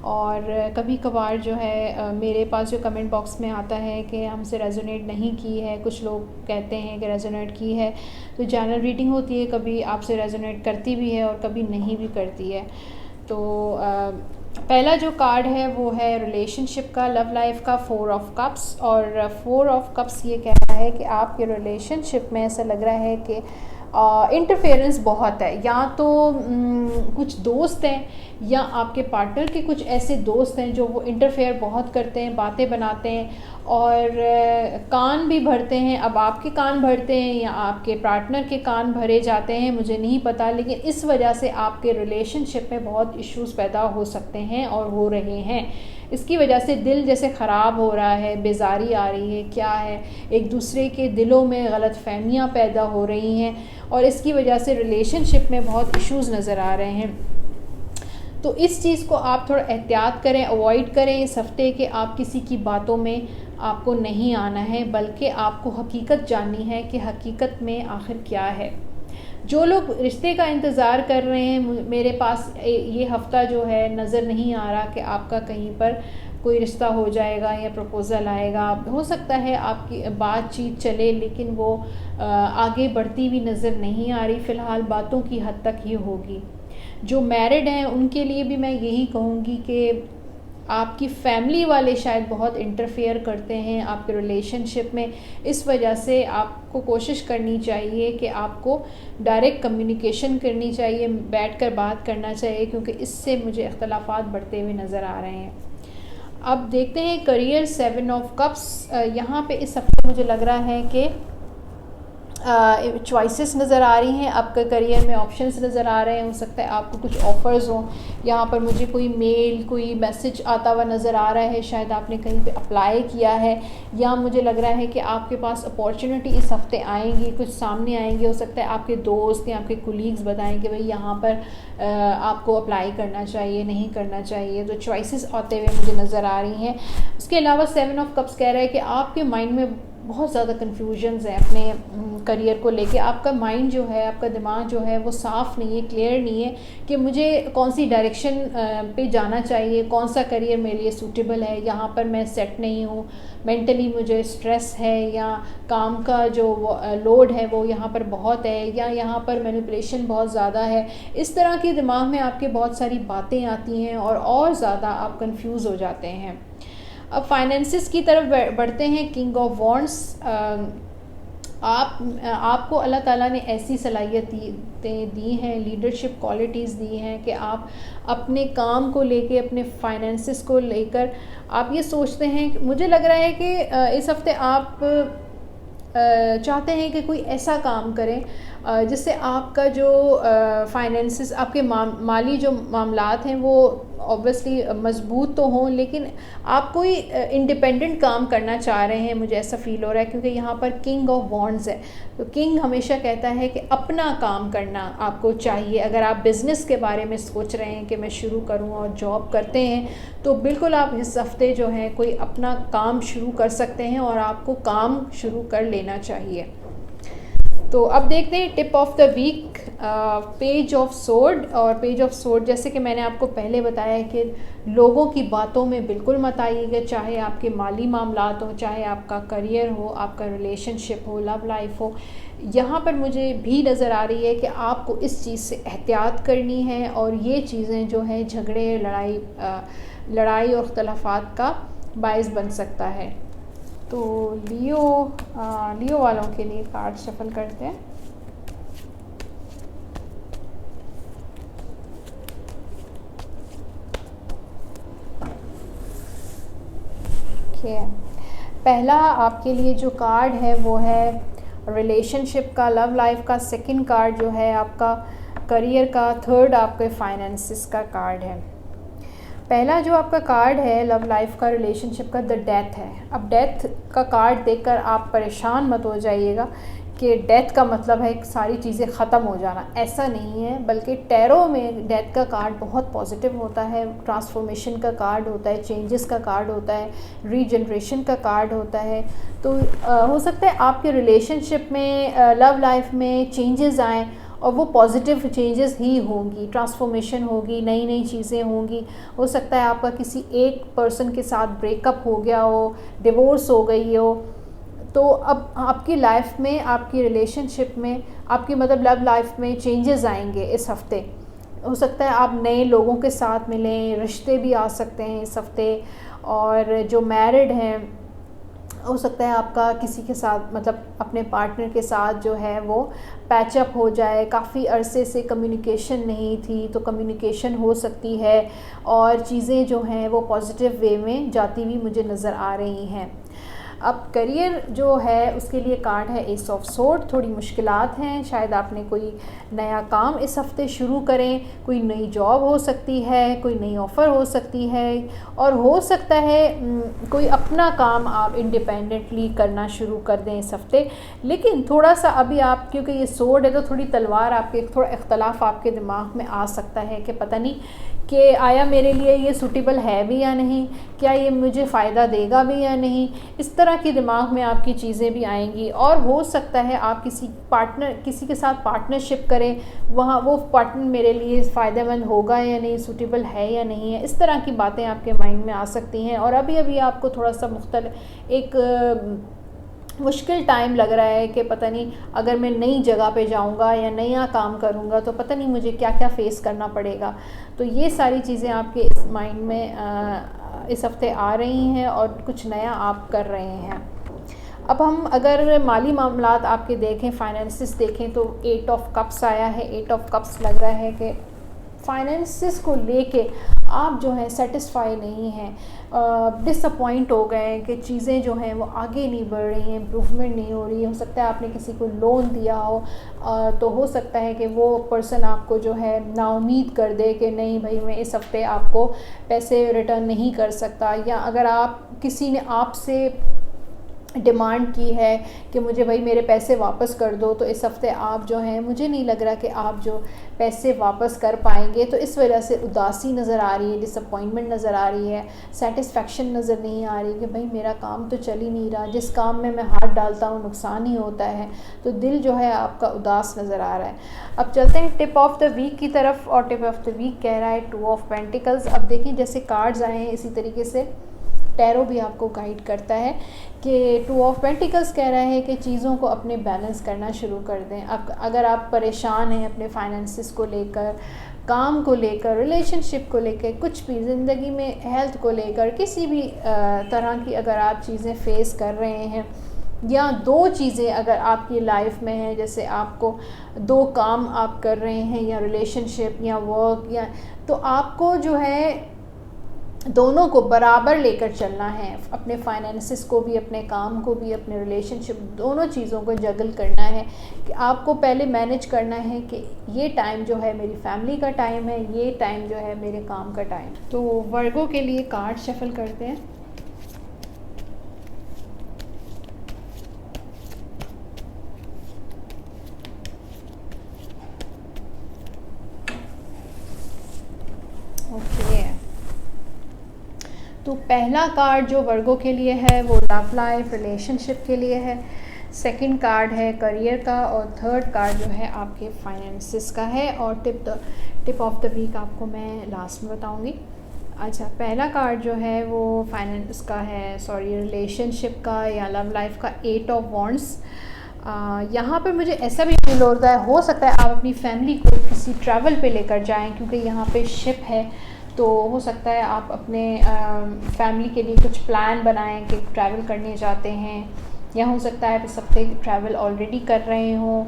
Speaker 1: और कभी कभार जो है मेरे पास जो कमेंट बॉक्स में आता है कि हमसे रेजोनेट नहीं की है, कुछ लोग कहते हैं कि रेजोनेट की है। तो चैनल रीडिंग होती है, कभी आपसे रेजोनेट करती भी है और कभी नहीं भी करती है। तो पहला जो कार्ड है वो है रिलेशनशिप का, लव लाइफ का, 4 ऑफ कप्स। और 4 ऑफ कप्स ये कह रहा है कि आपके रिलेशनशिप में ऐसा लग रहा है कि इंटरफेरेंस बहुत है, या तो कुछ दोस्त हैं या आपके पार्टनर के कुछ ऐसे दोस्त हैं जो वो इंटरफेयर बहुत करते हैं, बातें बनाते हैं और कान भी भरते हैं। अब आपके कान भरते हैं या आपके पार्टनर के कान भरे जाते हैं मुझे नहीं पता, लेकिन इस वजह से आपके रिलेशनशिप में बहुत इश्यूज़ पैदा हो सकते हैं और हो रहे हैं। इसकी वजह से दिल जैसे ख़राब हो रहा है, बेजारी आ रही है, क्या है, एक दूसरे के दिलों में गलतफहमियाँ पैदा हो रही हैं और इसकी वजह से रिलेशनशिप में बहुत इश्यूज़ नज़र आ रहे हैं। तो इस चीज़ को आप थोड़ा एहतियात करें, अवॉइड करें इस हफ्ते के। आप किसी की बातों में आपको नहीं आना है, बल्कि आपको हकीकत जाननी है कि हकीकत में आखिर क्या है। जो लोग रिश्ते का इंतज़ार कर रहे हैं, मेरे पास ये हफ़्ता जो है नज़र नहीं आ रहा कि आपका कहीं पर कोई रिश्ता हो जाएगा या प्रपोज़ल आएगा। हो सकता है आपकी बातचीत चले लेकिन वो आगे बढ़ती हुई नज़र नहीं आ रही। फ़िलहाल बातों की हद तक ही होगी। जो मैरिड हैं उनके लिए भी मैं यही कहूँगी कि आपकी फैमिली वाले शायद बहुत इंटरफेयर करते हैं आपके रिलेशनशिप में। इस वजह से आपको कोशिश करनी चाहिए कि आपको डायरेक्ट कम्युनिकेशन करनी चाहिए, बैठकर बात करना चाहिए, क्योंकि इससे मुझे इख्तलाफात बढ़ते हुए नज़र आ रहे हैं। अब देखते हैं करियर, 7 ऑफ कप्स। यहाँ पे इस हफ्ते मुझे लग रहा है कि चॉइसेस नज़र आ रही हैं, आपके करियर में ऑप्शंस नज़र आ रहे हैं। हो सकता है आपको कुछ ऑफ़र्स हों, यहाँ पर मुझे कोई मेल, कोई मैसेज आता हुआ नज़र आ रहा है, शायद आपने कहीं पे अप्लाई किया है, या मुझे लग रहा है कि आपके पास अपॉर्चुनिटी इस हफ्ते आएंगी, कुछ सामने आएंगी। हो सकता है आपके दोस्त या आपके कुलीग्स बताएं कि भाई यहाँ पर आपको अप्लाई करना चाहिए, नहीं करना चाहिए। तो चॉइसेस आते हुए मुझे नज़र आ रही हैं। उसके अलावा 7 ऑफ कप्स कह रहा है कि आपके माइंड में बहुत ज़्यादा कन्फ्यूजन्स हैं अपने करियर को लेके। आपका माइंड जो है, आपका दिमाग जो है वो साफ़ नहीं है, क्लियर नहीं है कि मुझे कौन सी डायरेक्शन पे जाना चाहिए, कौन सा करियर मेरे लिए सूटेबल है। यहाँ पर मैं सेट नहीं हूँ, मेंटली मुझे स्ट्रेस है, या काम का जो लोड है वो यहाँ पर बहुत है, या यहाँ पर मैनिपुलेशन बहुत ज़्यादा है। इस तरह की दिमाग में आपके बहुत सारी बातें आती हैं और ज़्यादा आप कंफ्यूज हो जाते हैं। अब फाइनेंसिस की तरफ बढ़ते हैं। King of wands. आपको अल्लाह ताला ने ऐसी सलाहियतें दी हैं, लीडरशिप क्वालिटीज़ दी हैं कि आप अपने काम को लेके, अपने फाइनेंसिस को लेकर आप ये सोचते हैं। मुझे लग रहा है कि इस हफ्ते आप चाहते हैं कि कोई ऐसा काम करें जिससे आपका जो फाइनेंसिस, आपके माली जो मामलात हैं वो ऑब्वियसली मजबूत तो हों, लेकिन आप कोई इंडिपेंडेंट काम करना चाह रहे हैं, मुझे ऐसा फ़ील हो रहा है, क्योंकि यहाँ पर किंग ऑफ वॉन्ड्स है। तो किंग हमेशा कहता है कि अपना काम करना आपको चाहिए। अगर आप बिज़नेस के बारे में सोच रहे हैं कि मैं शुरू करूँ और जॉब करते हैं, तो बिल्कुल आप इस हफ्ते जो है कोई अपना काम शुरू कर सकते हैं और आपको काम शुरू कर लेना चाहिए। तो अब देखते हैं tip of the week, page of sword. और पेज ऑफ सोर्ड, जैसे कि मैंने आपको पहले बताया है कि लोगों की बातों में बिल्कुल मत आइएगा, चाहे आपके माली मामलात हो, चाहे आपका करियर हो, आपका रिलेशनशिप हो, लव लाइफ हो। यहाँ पर मुझे भी नज़र आ रही है कि आपको इस चीज़ से एहतियात करनी है और ये चीज़ें जो हैं झगड़े, लड़ाई और इख्तलाफात का बायस बन सकता है। तो लियो वालों के लिए कार्ड शफल करते हैं। पहला आपके लिए जो कार्ड है वो है रिलेशनशिप का, लव लाइफ का। सेकंड कार्ड जो है आपका करियर का, थर्ड आपके फाइनेंसिस का कार्ड है। पहला जो आपका कार्ड है लव लाइफ का, रिलेशनशिप का, द डेथ है। अब डेथ का कार्ड देखकर आप परेशान मत हो जाइएगा, कि डेथ का मतलब है सारी चीज़ें ख़त्म हो जाना, ऐसा नहीं है। बल्कि टैरो में डेथ का कार्ड बहुत पॉजिटिव होता है, ट्रांसफॉर्मेशन का कार्ड होता है, चेंजेस का कार्ड होता है, रीजनरेशन का कार्ड होता है। तो हो सकता है आपके रिलेशनशिप में, लव लाइफ में चेंजेस आएँ और वो पॉजिटिव चेंजेस ही होंगी, ट्रांसफॉर्मेशन होगी, नई नई चीज़ें होंगी। हो सकता है आपका किसी एक पर्सन के साथ ब्रेकअप हो गया हो, डिवोर्स हो गई हो, तो अब आपकी लाइफ में, आपकी रिलेशनशिप में, आपकी मतलब लव लाइफ में चेंजेस आएंगे इस हफ़्ते। हो सकता है आप नए लोगों के साथ मिलें, रिश्ते भी आ सकते हैं इस हफ़्ते। और जो मैरिड हैं, हो सकता है आपका किसी के साथ मतलब अपने पार्टनर के साथ जो है वो पैचअप हो जाए। काफ़ी अरसे से कम्युनिकेशन नहीं थी, तो कम्युनिकेशन हो सकती है और चीज़ें जो हैं वो पॉजिटिव वे में जाती हुई मुझे नज़र आ रही हैं। अब करियर जो है उसके लिए कार्ड है एस ऑफ सोर्ड। थोड़ी मुश्किलात हैं, शायद आपने कोई नया काम इस हफ़्ते शुरू करें, कोई नई जॉब हो सकती है, कोई नई ऑफ़र हो सकती है, और हो सकता है कोई अपना काम आप इंडिपेंडेंटली करना शुरू कर दें इस हफ़्ते। लेकिन थोड़ा सा अभी आप, क्योंकि ये सोर्ड है तो थोड़ी तलवार, आपके थोड़ा इख्तलाफ आपके दिमाग में आ सकता है कि पता नहीं कि आया मेरे लिए ये सूटेबल है भी या नहीं, क्या ये मुझे फ़ायदा देगा भी या नहीं। इस तरह की दिमाग में आपकी चीज़ें भी आएंगी। और हो सकता है आप किसी के साथ पार्टनरशिप करें, वहाँ वो पार्टनर मेरे लिए फ़ायदेमंद होगा या नहीं, सूटेबल है या नहीं है, इस तरह की बातें आपके माइंड में आ सकती हैं। और अभी अभी आपको थोड़ा सा मुश्किल टाइम लग रहा है कि पता नहीं अगर मैं नई जगह पे जाऊंगा या नया काम करूंगा तो पता नहीं मुझे क्या क्या फ़ेस करना पड़ेगा। तो ये सारी चीज़ें आपके इस माइंड में इस हफ़्ते आ रही हैं और कुछ नया आप कर रहे हैं। अब हम अगर माली मामलात आपके देखें, फाइनेंसिस देखें, तो 8 ऑफ कप्स आया है। 8 ऑफ कप्स लग रहा है कि फाइनेंसिस को लेके आप जो है सेटिस्फाई नहीं हैं, डिसअपॉइंट हो गए कि चीज़ें जो हैं वो आगे नहीं बढ़ रही हैं, इम्प्रूवमेंट नहीं हो रही है। हो सकता है आपने किसी को लोन दिया हो, तो हो सकता है कि वो पर्सन आपको जो है नाउम्मीद कर दे कि नहीं भाई मैं इस हफ्ते आपको पैसे रिटर्न नहीं कर सकता। या अगर किसी ने आपसे डिमांड की है कि मुझे भाई मेरे पैसे वापस कर दो, तो इस हफ़्ते आप जो हैं, मुझे नहीं लग रहा कि आप जो पैसे वापस कर पाएंगे। तो इस वजह से उदासी नज़र आ रही है, डिसअपॉइंटमेंट नज़र आ रही है, सेटिस्फेक्शन नज़र नहीं आ रही कि भाई मेरा काम तो चल ही नहीं रहा, जिस काम में मैं हाथ डालता हूँ नुकसान ही होता है। तो दिल जो है आपका उदास नज़र आ रहा है। अब चलते हैं टिप ऑफ द वीक की तरफ, और टिप ऑफ द वीक कह रहा है 2 ऑफ पेंटिकल्स। अब देखिए जैसे कार्ड्स आए हैं इसी तरीके से टैरो भी आपको गाइड करता है कि 2 ऑफ पेंटिकल्स कह रहा है कि चीज़ों को अपने बैलेंस करना शुरू कर दें। अब अगर आप परेशान हैं अपने फाइनेंसिस को लेकर, काम को लेकर, रिलेशनशिप को लेकर, कुछ भी ज़िंदगी में हेल्थ को लेकर, किसी भी तरह की अगर आप चीज़ें फ़ेस कर रहे हैं, या 2 चीज़ें अगर आपकी लाइफ में हैं, जैसे आपको 2 काम आप कर रहे हैं, या रिलेशनशिप या वर्क, या तो आपको जो है दोनों को बराबर लेकर चलना है। अपने फाइनेंसिस को भी, अपने काम को भी, अपने रिलेशनशिप, दोनों चीज़ों को जगल करना है। कि आपको पहले मैनेज करना है कि ये टाइम जो है मेरी फैमिली का टाइम है, ये टाइम जो है मेरे काम का टाइम। तो वर्गो के लिए कार्ड शफल करते हैं। ओके, तो पहला कार्ड जो वर्गो के लिए है वो लव लाइफ, रिलेशनशिप के लिए है। सेकंड कार्ड है करियर का, और थर्ड कार्ड जो है आपके फाइनेंसिस का है। और टिप ऑफ द वीक आपको मैं लास्ट में बताऊंगी। अच्छा, पहला कार्ड जो है वो फाइनेंस का है, रिलेशनशिप का या लव लाइफ का 8 ऑफ वॉन्ड्स। यहाँ पर मुझे ऐसा भी फील होता है, हो सकता है आप अपनी फैमिली को किसी ट्रैवल पे लेकर जाएं, क्योंकि यहाँ पे शिप है। तो हो सकता है आप अपने फैमिली के लिए कुछ प्लान बनाएं कि ट्रैवल करने जाते हैं, या हो सकता है इस हफ्ते ट्रैवल ऑलरेडी कर रहे हों,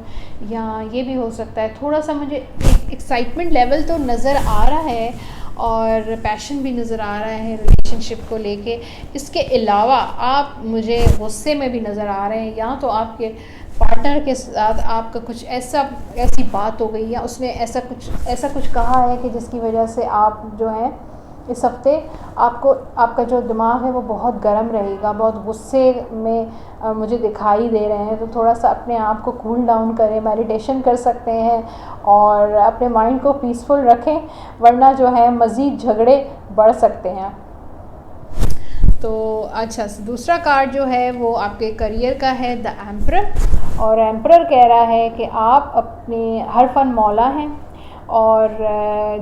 Speaker 1: या ये भी हो सकता है थोड़ा सा मुझे एक्साइटमेंट लेवल तो नज़र आ रहा है और पैशन भी नज़र आ रहा है रिलेशनशिप को लेके। इसके अलावा आप मुझे गुस्से में भी नज़र आ रहे हैं, या तो आपके पार्टनर के साथ आपका कुछ ऐसी बात हो गई, या उसने ऐसा कुछ कहा है कि जिसकी वजह से आप जो है इस हफ़्ते आपको आपका जो दिमाग है वो बहुत गर्म रहेगा, बहुत गुस्से में मुझे दिखाई दे रहे हैं। तो थोड़ा सा अपने आप को कूल डाउन करें, मेडिटेशन कर सकते हैं और अपने माइंड को पीसफुल रखें, वरना जो है मज़ीद झगड़े बढ़ सकते हैं। तो अच्छा, दूसरा कार्ड जो है वो आपके करियर का है, द एम्परर। और एम्परर कह रहा है कि आप अपने हर फन मौला हैं और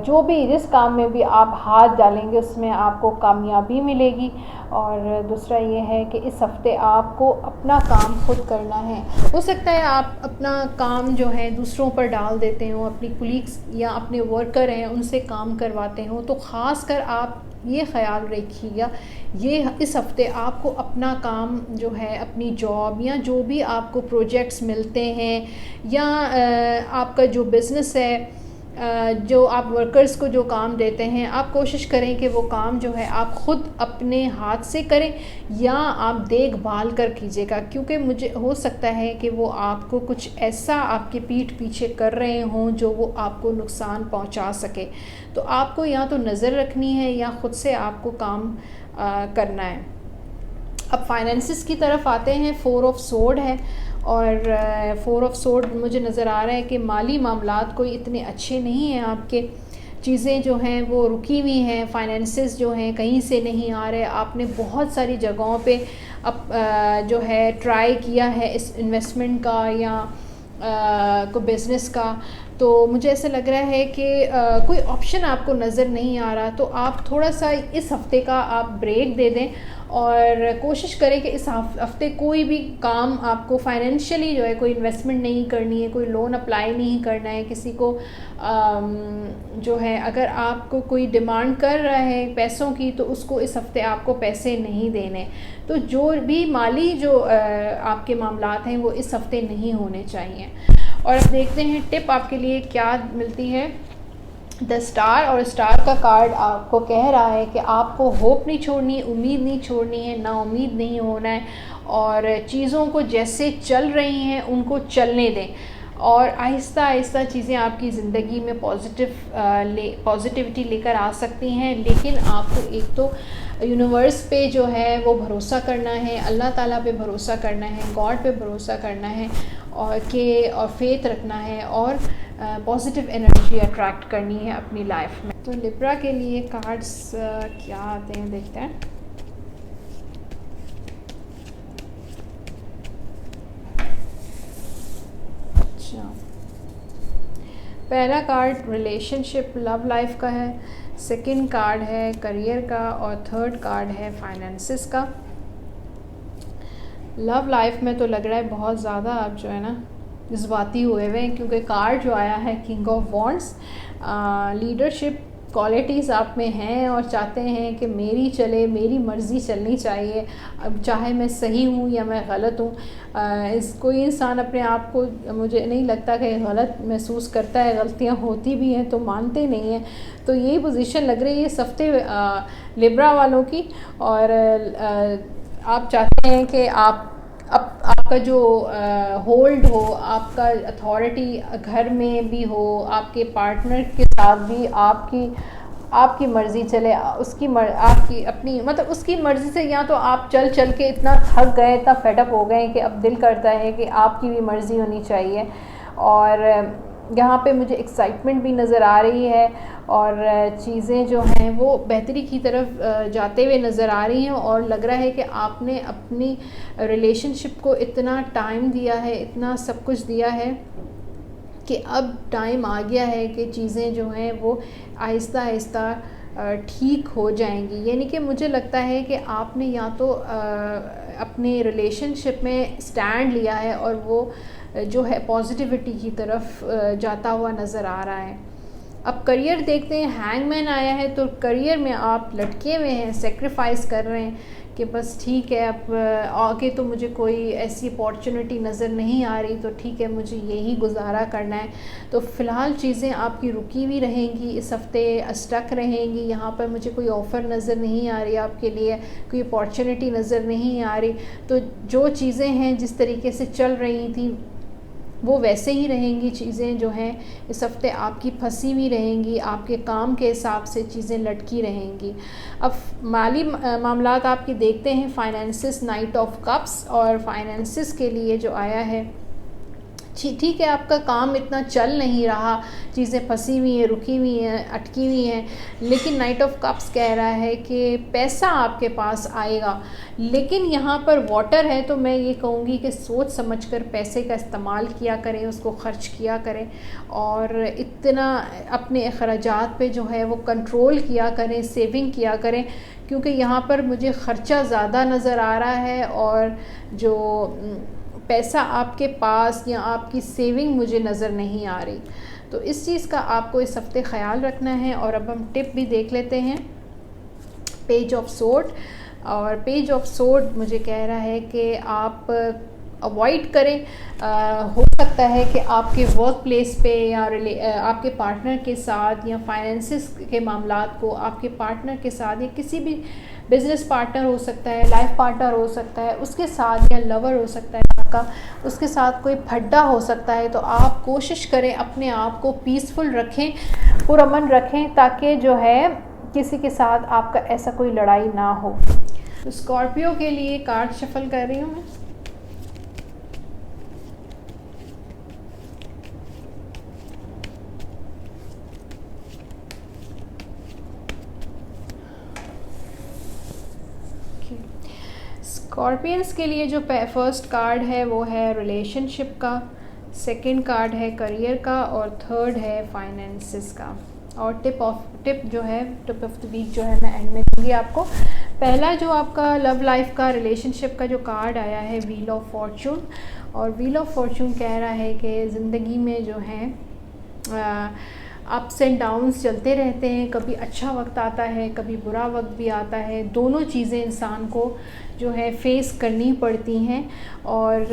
Speaker 1: जो भी जिस काम में भी आप हाथ डालेंगे उसमें आपको कामयाबी मिलेगी। और दूसरा ये है कि इस हफ़्ते आपको अपना काम खुद करना है। हो सकता है आप अपना काम जो है दूसरों पर डाल देते हो, अपनी कुलीग्स या अपने वर्कर हैं उनसे काम करवाते हो, तो ख़ास कर आप ये ख़याल रखिएगा, ये इस हफ़्ते आपको अपना काम जो है, अपनी जॉब या जो भी आपको प्रोजेक्ट्स मिलते हैं या आपका जो बिज़नेस है, जो आप वर्कर्स को जो काम देते हैं, आप कोशिश करें कि वो काम जो है आप ख़ुद अपने हाथ से करें या आप देखभाल कर कीजिएगा, क्योंकि मुझे हो सकता है कि वो आपको कुछ ऐसा आपके पीठ पीछे कर रहे हों जो वो आपको नुकसान पहुंचा सके। तो आपको या तो नज़र रखनी है या ख़ुद से आपको काम करना है। अब फाइनेंसिस की तरफ आते हैं। 4 ऑफ सोर्ड है और 4 ऑफ सोर्ड मुझे नज़र आ रहा है कि माली मामलात कोई इतने अच्छे नहीं हैं आपके, चीज़ें जो हैं वो रुकी हुई हैं, फाइनेंसिस जो हैं कहीं से नहीं आ रहे। आपने बहुत सारी जगहों पे जो है ट्राई किया है इस इन्वेस्टमेंट का या को बिज़नेस का, तो मुझे ऐसा लग रहा है कि कोई ऑप्शन आपको नज़र नहीं आ रहा। तो आप थोड़ा सा इस हफ़्ते का आप ब्रेक दे दें और कोशिश करें कि इस हफ़्ते कोई भी काम आपको फाइनेंशियली जो है कोई इन्वेस्टमेंट नहीं करनी है, कोई लोन अप्लाई नहीं करना है किसी को। जो है अगर आपको कोई डिमांड कर रहा है पैसों की तो उसको इस हफ़्ते आपको पैसे नहीं देने। तो जो भी माली जो आपके मामलात हैं वो इस हफ़्ते नहीं होने चाहिए। और अब देखते हैं टिप आपके लिए क्या मिलती है। द स्टार, और स्टार का कार्ड आपको कह रहा है कि आपको होप नहीं छोड़नी, उम्मीद नहीं छोड़नी है, ना उम्मीद नहीं होना है और चीज़ों को जैसे चल रही हैं उनको चलने दें और आहिस्ता आहिस्ता चीज़ें आपकी ज़िंदगी में पॉजिटिविटी लेकर आ सकती हैं। लेकिन आपको एक तो यूनिवर्स पे जो है वो भरोसा करना है, अल्लाह ताला पे भरोसा करना है, गॉड पे भरोसा करना है और फेथ रखना है और पॉजिटिव एनर्जी अट्रैक्ट करनी है अपनी लाइफ में। तो लिब्रा के लिए कार्ड्स क्या आते हैं देखते हैं। अच्छा, पहला कार्ड रिलेशनशिप लव लाइफ का है, सेकंड कार्ड है करियर का और थर्ड कार्ड है फाइनेंसिस का। लव लाइफ में तो लग रहा है बहुत ज़्यादा आप जो है ना जज्बाती हुए हुए हैं, क्योंकि कार्ड जो आया है king of wands. Leadership qualities आप में हैं और चाहते हैं कि मेरी चले, मेरी मर्ज़ी चलनी चाहिए, अब चाहे मैं सही हूँ या मैं गलत हूँ। कोई इंसान अपने आप को मुझे नहीं लगता कि गलत महसूस करता है, गलतियाँ होती भी हैं तो मानते नहीं हैं। तो यही पोजीशन लग रही है इस हफ्ते लिब्रा वालों की। और आप चाहते हैं कि आपका जो होल्ड हो, आपका अथॉरिटी घर में भी हो, आपके पार्टनर के साथ भी आपकी मर्ज़ी चले, आपकी अपनी मतलब उसकी मर्ज़ी से। या तो आप चल चल के इतना थक गए, इतना फेडअप हो गए कि अब दिल करता है कि आपकी भी मर्ज़ी होनी चाहिए। और यहाँ पे मुझे एक्साइटमेंट भी नज़र आ रही है और चीज़ें जो हैं वो बेहतरी की तरफ जाते हुए नज़र आ रही हैं। और लग रहा है कि आपने अपनी रिलेशनशिप को इतना टाइम दिया है, इतना सब कुछ दिया है कि अब टाइम आ गया है कि चीज़ें जो हैं वो आहिस्ता आहिस्ता ठीक हो जाएंगी। यानी कि मुझे लगता है कि आपने या तो अपने रिलेशनशिप में स्टैंड लिया है और वो जो है पॉजिटिविटी की तरफ जाता हुआ नज़र आ रहा है। अब करियर देखते हैं, हैंगमैन आया है। तो करियर में आप लटके हुए हैं, सेक्रीफाइस कर रहे हैं कि बस ठीक है अब आगे तो मुझे कोई ऐसी अपॉर्चुनिटी नज़र नहीं आ रही, तो ठीक है मुझे यही गुजारा करना है। तो फ़िलहाल चीज़ें आपकी रुकी हुई रहेंगी, इस हफ़्ते स्टक रहेंगी। यहाँ पर मुझे कोई ऑफ़र नज़र नहीं आ रही आपके लिए, कोई अपॉर्चुनिटी नज़र नहीं आ रही। तो जो चीज़ें हैं जिस तरीके से चल रही थी वो वैसे ही रहेंगी। चीज़ें जो हैं इस हफ्ते आपकी फंसी हुई रहेंगी, आपके काम के हिसाब से चीज़ें लटकी रहेंगी। अब माली मामलात आपकी देखते हैं, फाइनेंसिस, नाइट ऑफ कप्स, और फाइनेंसिस के लिए जो आया है, ठीक है आपका काम इतना चल नहीं रहा, चीज़ें फंसी हुई हैं, रुकी हुई हैं, अटकी हुई हैं, लेकिन नाइट ऑफ कप्स कह रहा है कि पैसा आपके पास आएगा। लेकिन यहाँ पर वाटर है, तो मैं ये कहूँगी कि सोच समझकर पैसे का इस्तेमाल किया करें, उसको ख़र्च किया करें, और इतना अपने अखराजात पे जो है वो कंट्रोल किया करें, सेविंग किया करें, क्योंकि यहाँ पर मुझे ख़र्चा ज़्यादा नज़र आ रहा है और जो पैसा आपके पास या आपकी सेविंग मुझे नज़र नहीं आ रही। तो इस चीज़ का आपको इस हफ्ते ख़याल रखना है। और अब हम टिप भी देख लेते हैं, पेज ऑफ सोर्ड। और पेज ऑफ सोर्ड मुझे कह रहा है कि आप अवॉइड करें। हो सकता है कि आपके वर्क प्लेस पे या आपके पार्टनर के साथ या फाइनेंसिस के मामलात को आपके पार्टनर के साथ या किसी भी बिज़नेस पार्टनर हो सकता है, लाइफ पार्टनर हो सकता है, उसके साथ या लवर हो सकता है आपका, उसके साथ कोई फड्डा हो सकता है। तो आप कोशिश करें अपने आप को पीसफुल रखें, पुरअमन रखें, ताकि जो है किसी के साथ आपका ऐसा कोई लड़ाई ना हो। तो स्कॉर्पियो के लिए कार्ड शफल कर रही हूँ मैं। स्कॉर्पियंस के लिए जो फर्स्ट कार्ड है वो है रिलेशनशिप का, सेकंड कार्ड है करियर का, और थर्ड है फाइनेंसिस का। और टिप ऑफ द वीक जो है मैं एंड में दूँगी आपको। पहला जो आपका लव लाइफ का, रिलेशनशिप का जो कार्ड आया है, व्हील ऑफ फॉर्चून। और व्हील ऑफ फॉर्चून कह रहा है कि ज़िंदगी में जो है अप्स एंड डाउन्स चलते रहते हैं, कभी अच्छा वक्त आता है, कभी बुरा वक्त भी आता है। दोनों चीज़ें इंसान को जो है फेस करनी पड़ती हैं, और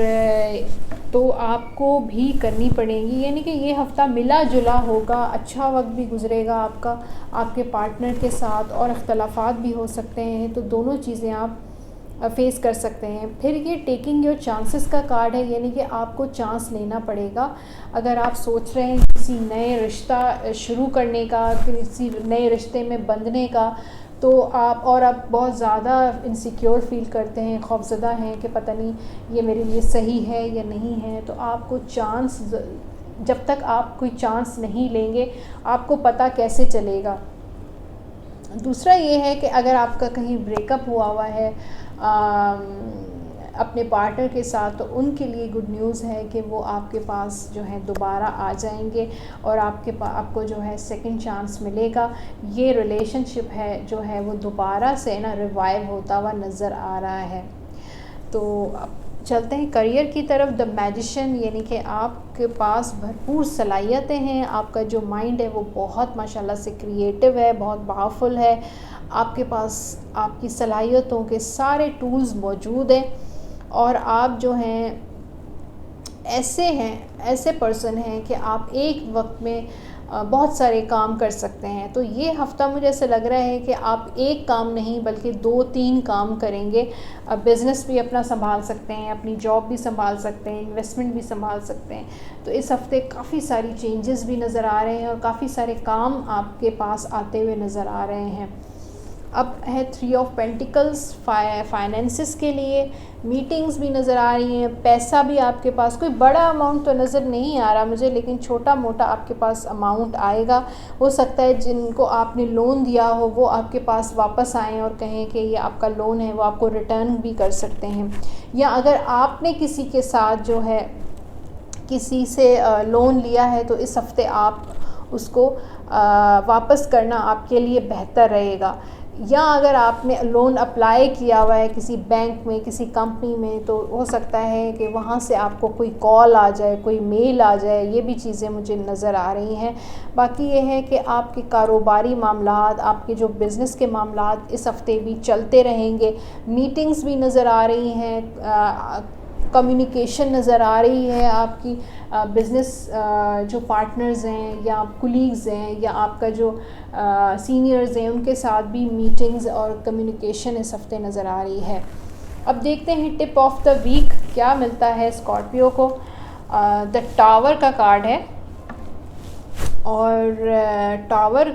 Speaker 1: तो आपको भी करनी पड़ेंगी। यानी कि ये हफ़्ता मिला जुला होगा, अच्छा वक्त भी गुज़रेगा आपका आपके पार्टनर के साथ, और इख्तलाफात भी हो सकते हैं, तो दोनों चीज़ें आप फेस कर सकते हैं। फिर ये टेकिंग योर चांसेस का कार्ड है, यानी कि आपको चांस लेना पड़ेगा। अगर आप सोच रहे हैं किसी नए रिश्ता शुरू करने का, किसी नए रिश्ते में बंधने का, तो आप बहुत ज़्यादा इनसिक्योर फील करते हैं, खौफज़दा हैं कि पता नहीं ये मेरे लिए सही है या नहीं है, तो आपको चांस, जब तक आप कोई चांस नहीं लेंगे आपको पता कैसे चलेगा। दूसरा ये है कि अगर आपका कहीं ब्रेकअप हुआ है अपने पार्टनर के साथ, तो उनके लिए गुड न्यूज़ है कि वो आपके पास जो है दोबारा आ जाएंगे, और आपको जो है सेकंड चांस मिलेगा। ये रिलेशनशिप है जो है वो दोबारा से ना रिवाइव होता हुआ नज़र आ रहा है। तो अब चलते हैं करियर की तरफ। द मैजिशियन, यानी कि आपके पास भरपूर सलाहियतें हैं, आपका जो माइंड है वो बहुत माशाल्लाह से क्रिएटिव है, बहुत पावरफुल है, आपके पास आपकी सलाहियतों के सारे टूल्स मौजूद हैं, और आप जो हैं ऐसे पर्सन हैं कि आप एक वक्त में बहुत सारे काम कर सकते हैं। तो ये हफ़्ता मुझे ऐसा लग रहा है कि आप एक काम नहीं बल्कि 2-3 काम करेंगे। बिज़नेस भी अपना संभाल सकते हैं, अपनी जॉब भी संभाल सकते हैं, इन्वेस्टमेंट भी संभाल सकते हैं। तो इस हफ़्ते काफ़ी सारी चेंजेस भी नज़र आ रहे हैं, और काफ़ी सारे काम आपके पास आते हुए नज़र आ रहे हैं। अब है 3 ऑफ पेंटिकल्स। फाइनेंसिस के लिए मीटिंग्स भी नज़र आ रही हैं, पैसा भी आपके पास, कोई बड़ा अमाउंट तो नज़र नहीं आ रहा मुझे, लेकिन छोटा मोटा आपके पास अमाउंट आएगा। हो सकता है जिनको आपने लोन दिया हो वो आपके पास वापस आएँ और कहें कि ये आपका लोन है, वो आपको रिटर्न भी कर सकते हैं। या अगर आपने किसी के साथ जो है किसी से लोन लिया है, तो इस हफ़्ते आप उसको वापस करना आपके लिए बेहतर रहेगा। या अगर आपने लोन अप्लाई किया हुआ है किसी बैंक में, किसी कंपनी में, तो हो सकता है कि वहाँ से आपको कोई कॉल आ जाए, कोई मेल आ जाए। ये भी चीज़ें मुझे नज़र आ रही हैं। बाकी ये है कि आपके कारोबारी मामलात, आपके जो बिज़नेस के मामलात इस हफ़्ते भी चलते रहेंगे। मीटिंग्स भी नज़र आ रही हैं, कम्युनिकेशन नज़र आ रही है आपकी बिज़नेस जो पार्टनर्स हैं या कुलीग्स हैं या आपका जो सीनियर्स हैं, उनके साथ भी मीटिंग्स और कम्युनिकेशन इस हफ़्ते नज़र आ रही है। अब देखते हैं टिप ऑफ द वीक क्या मिलता है स्कॉर्पियो को। द टावर का कार्ड है और टावर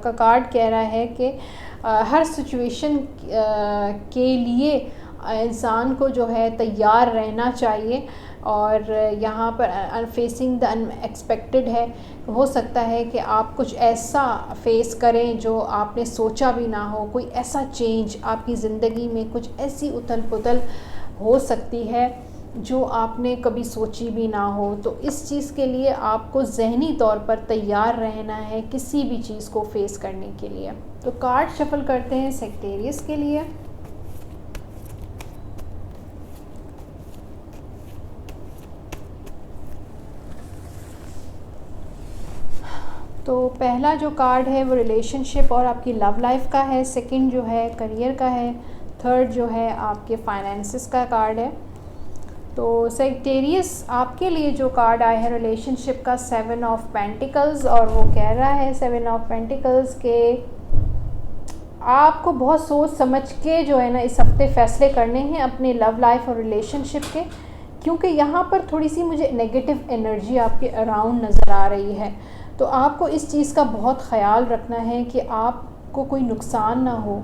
Speaker 1: का कार्ड कह रहा है कि हर सिचुएशन के लिए इंसान को जो है तैयार रहना चाहिए और यहाँ पर फेसिंग द अनएक्सपेक्टेड है। हो सकता है कि आप कुछ ऐसा फेस करें जो आपने सोचा भी ना हो, कोई ऐसा चेंज आपकी ज़िंदगी में, कुछ ऐसी उथल पुथल हो सकती है जो आपने कभी सोची भी ना हो। तो इस चीज़ के लिए आपको ज़हनी तौर पर तैयार रहना है किसी भी चीज़ को फेस करने के लिए। तो कार्ड शफल करते हैं सेक्टेरियस के लिए। तो पहला जो कार्ड है वो रिलेशनशिप और आपकी लव लाइफ का है, सेकंड जो है करियर का है, थर्ड जो है आपके फाइनेंसेस का कार्ड है। तो सेक्टेरियस आपके लिए जो कार्ड आया है रिलेशनशिप का 7 ऑफ पेंटिकल्स, और वो कह रहा है 7 ऑफ पेंटिकल्स के आपको बहुत सोच समझ के जो है ना इस हफ्ते फ़ैसले करने हैं अपने लव लाइफ और रिलेशनशिप के, क्योंकि यहाँ पर थोड़ी सी मुझे नेगेटिव एनर्जी आपके अराउंड नज़र आ रही है। तो आपको इस चीज़ का बहुत ख़याल रखना है कि आपको कोई नुकसान ना हो,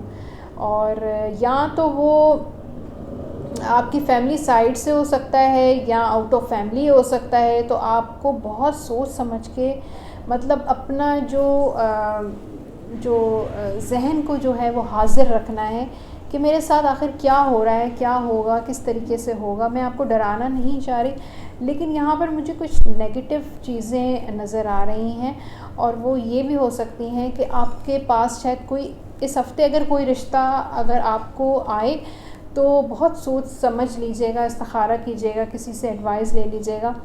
Speaker 1: और या तो वो आपकी फैमिली साइड से हो सकता है या आउट ऑफ फैमिली हो सकता है। तो आपको बहुत सोच समझ के मतलब अपना जो जहन को जो है वो हाजिर रखना है कि मेरे साथ आखिर क्या हो रहा है, क्या होगा, किस तरीके से होगा। मैं आपको डराना नहीं चाह रही, लेकिन यहाँ पर मुझे कुछ नेगेटिव चीज़ें नज़र आ रही हैं, और वो ये भी हो सकती हैं कि आपके पास शायद कोई इस हफ्ते अगर कोई रिश्ता अगर आपको आए तो बहुत सोच समझ लीजिएगा, इस्तिखारा कीजिएगा, किसी से एडवाइस ले लीजिएगा।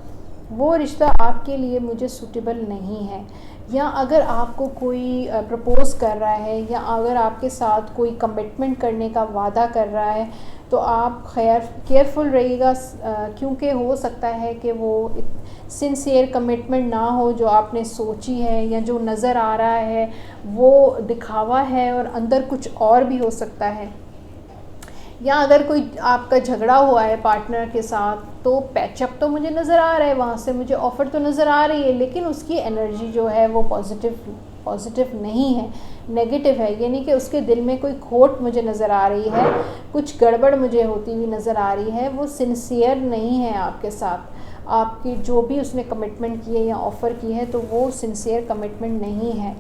Speaker 1: वो रिश्ता आपके लिए मुझे सूटेबल नहीं है, या अगर आपको कोई प्रपोज़ कर रहा है या अगर आपके साथ कोई कमिटमेंट करने का वादा कर रहा है तो आप केयरफुल रहिएगा, क्योंकि हो सकता है कि वो सिंसियर कमिटमेंट ना हो जो आपने सोची है, या जो नज़र आ रहा है वो दिखावा है और अंदर कुछ और भी हो सकता है। या अगर कोई आपका झगड़ा हुआ है पार्टनर के साथ तो पैचअप तो मुझे नज़र आ रहा है, वहाँ से मुझे ऑफ़र तो नज़र आ रही है, लेकिन उसकी एनर्जी जो है वो पॉजिटिव नहीं है, नेगेटिव है। यानी कि उसके दिल में कोई खोट मुझे नज़र आ रही है, कुछ गड़बड़ मुझे होती हुई नज़र आ रही है। वो सिंसियर नहीं है आपके साथ, आपकी जो भी उसने कमिटमेंट की है या ऑफ़र की है तो वो सिंसियर कमिटमेंट नहीं है।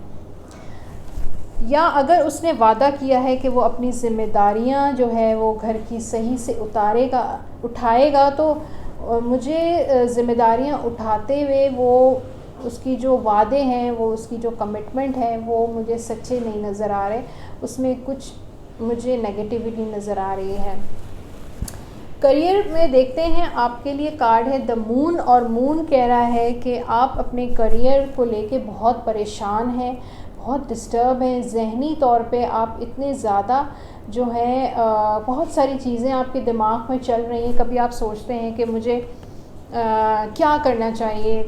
Speaker 1: या अगर उसने वादा किया है कि वो अपनी ज़िम्मेदारियां जो है वो घर की सही से उठाएगा, तो मुझे ज़िम्मेदारियां उठाते हुए वो उसकी जो वादे हैं, वो उसकी जो कमिटमेंट है वो मुझे सच्चे नहीं नज़र आ रहे, उसमें कुछ मुझे नेगेटिविटी नज़र आ रही है। करियर में देखते हैं आपके लिए कार्ड है द मून, और मून कह रहा है कि आप अपने करियर को लेके बहुत परेशान हैं, बहुत डिस्टर्ब हैं ज़हनी तौर पे। आप इतने ज़्यादा जो है बहुत सारी चीज़ें आपके दिमाग में चल रही हैं। कभी आप सोचते हैं कि मुझे क्या करना चाहिए,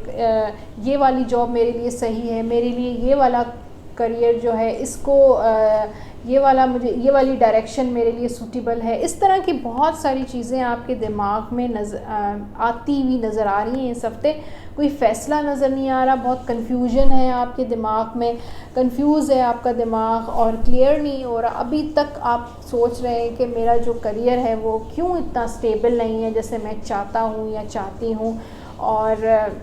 Speaker 1: ये वाली जॉब मेरे लिए सही है, मेरे लिए ये वाला करियर जो है इसको ये वाली डायरेक्शन मेरे लिए सूटेबल है। इस तरह की बहुत सारी चीज़ें आपके दिमाग में आती हुई नज़र आ रही हैं इस हफ्ते। कोई फ़ैसला नज़र नहीं आ रहा, बहुत कन्फ्यूजन है आपके दिमाग में, कंफ्यूज है आपका दिमाग और क्लियर नहीं हो रहा। अभी तक आप सोच रहे हैं कि मेरा जो करियर है वो क्यों इतना स्टेबल नहीं है जैसे मैं चाहता हूँ या चाहती हूँ, और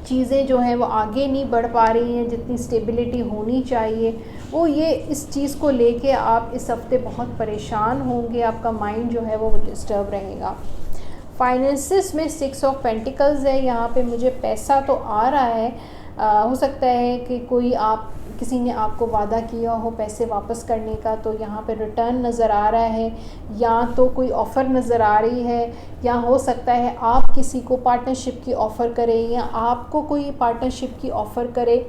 Speaker 1: चीज़ें जो हैं वो आगे नहीं बढ़ पा रही हैं जितनी स्टेबिलिटी होनी चाहिए। वो ये इस चीज़ को लेके आप इस हफ्ते बहुत परेशान होंगे, आपका माइंड जो है वो डिस्टर्ब रहेगा। फाइनेंसिस में 6 ऑफ पेंटिकल्स है, यहाँ पे मुझे पैसा तो आ रहा है, हो सकता है कि किसी ने आपको वादा किया हो पैसे वापस करने का, तो यहाँ पे रिटर्न नज़र आ रहा है, या तो कोई ऑफ़र नज़र आ रही है, या हो सकता है आप किसी को पार्टनरशिप की ऑफ़र करें या आपको कोई पार्टनरशिप की ऑफ़र करे,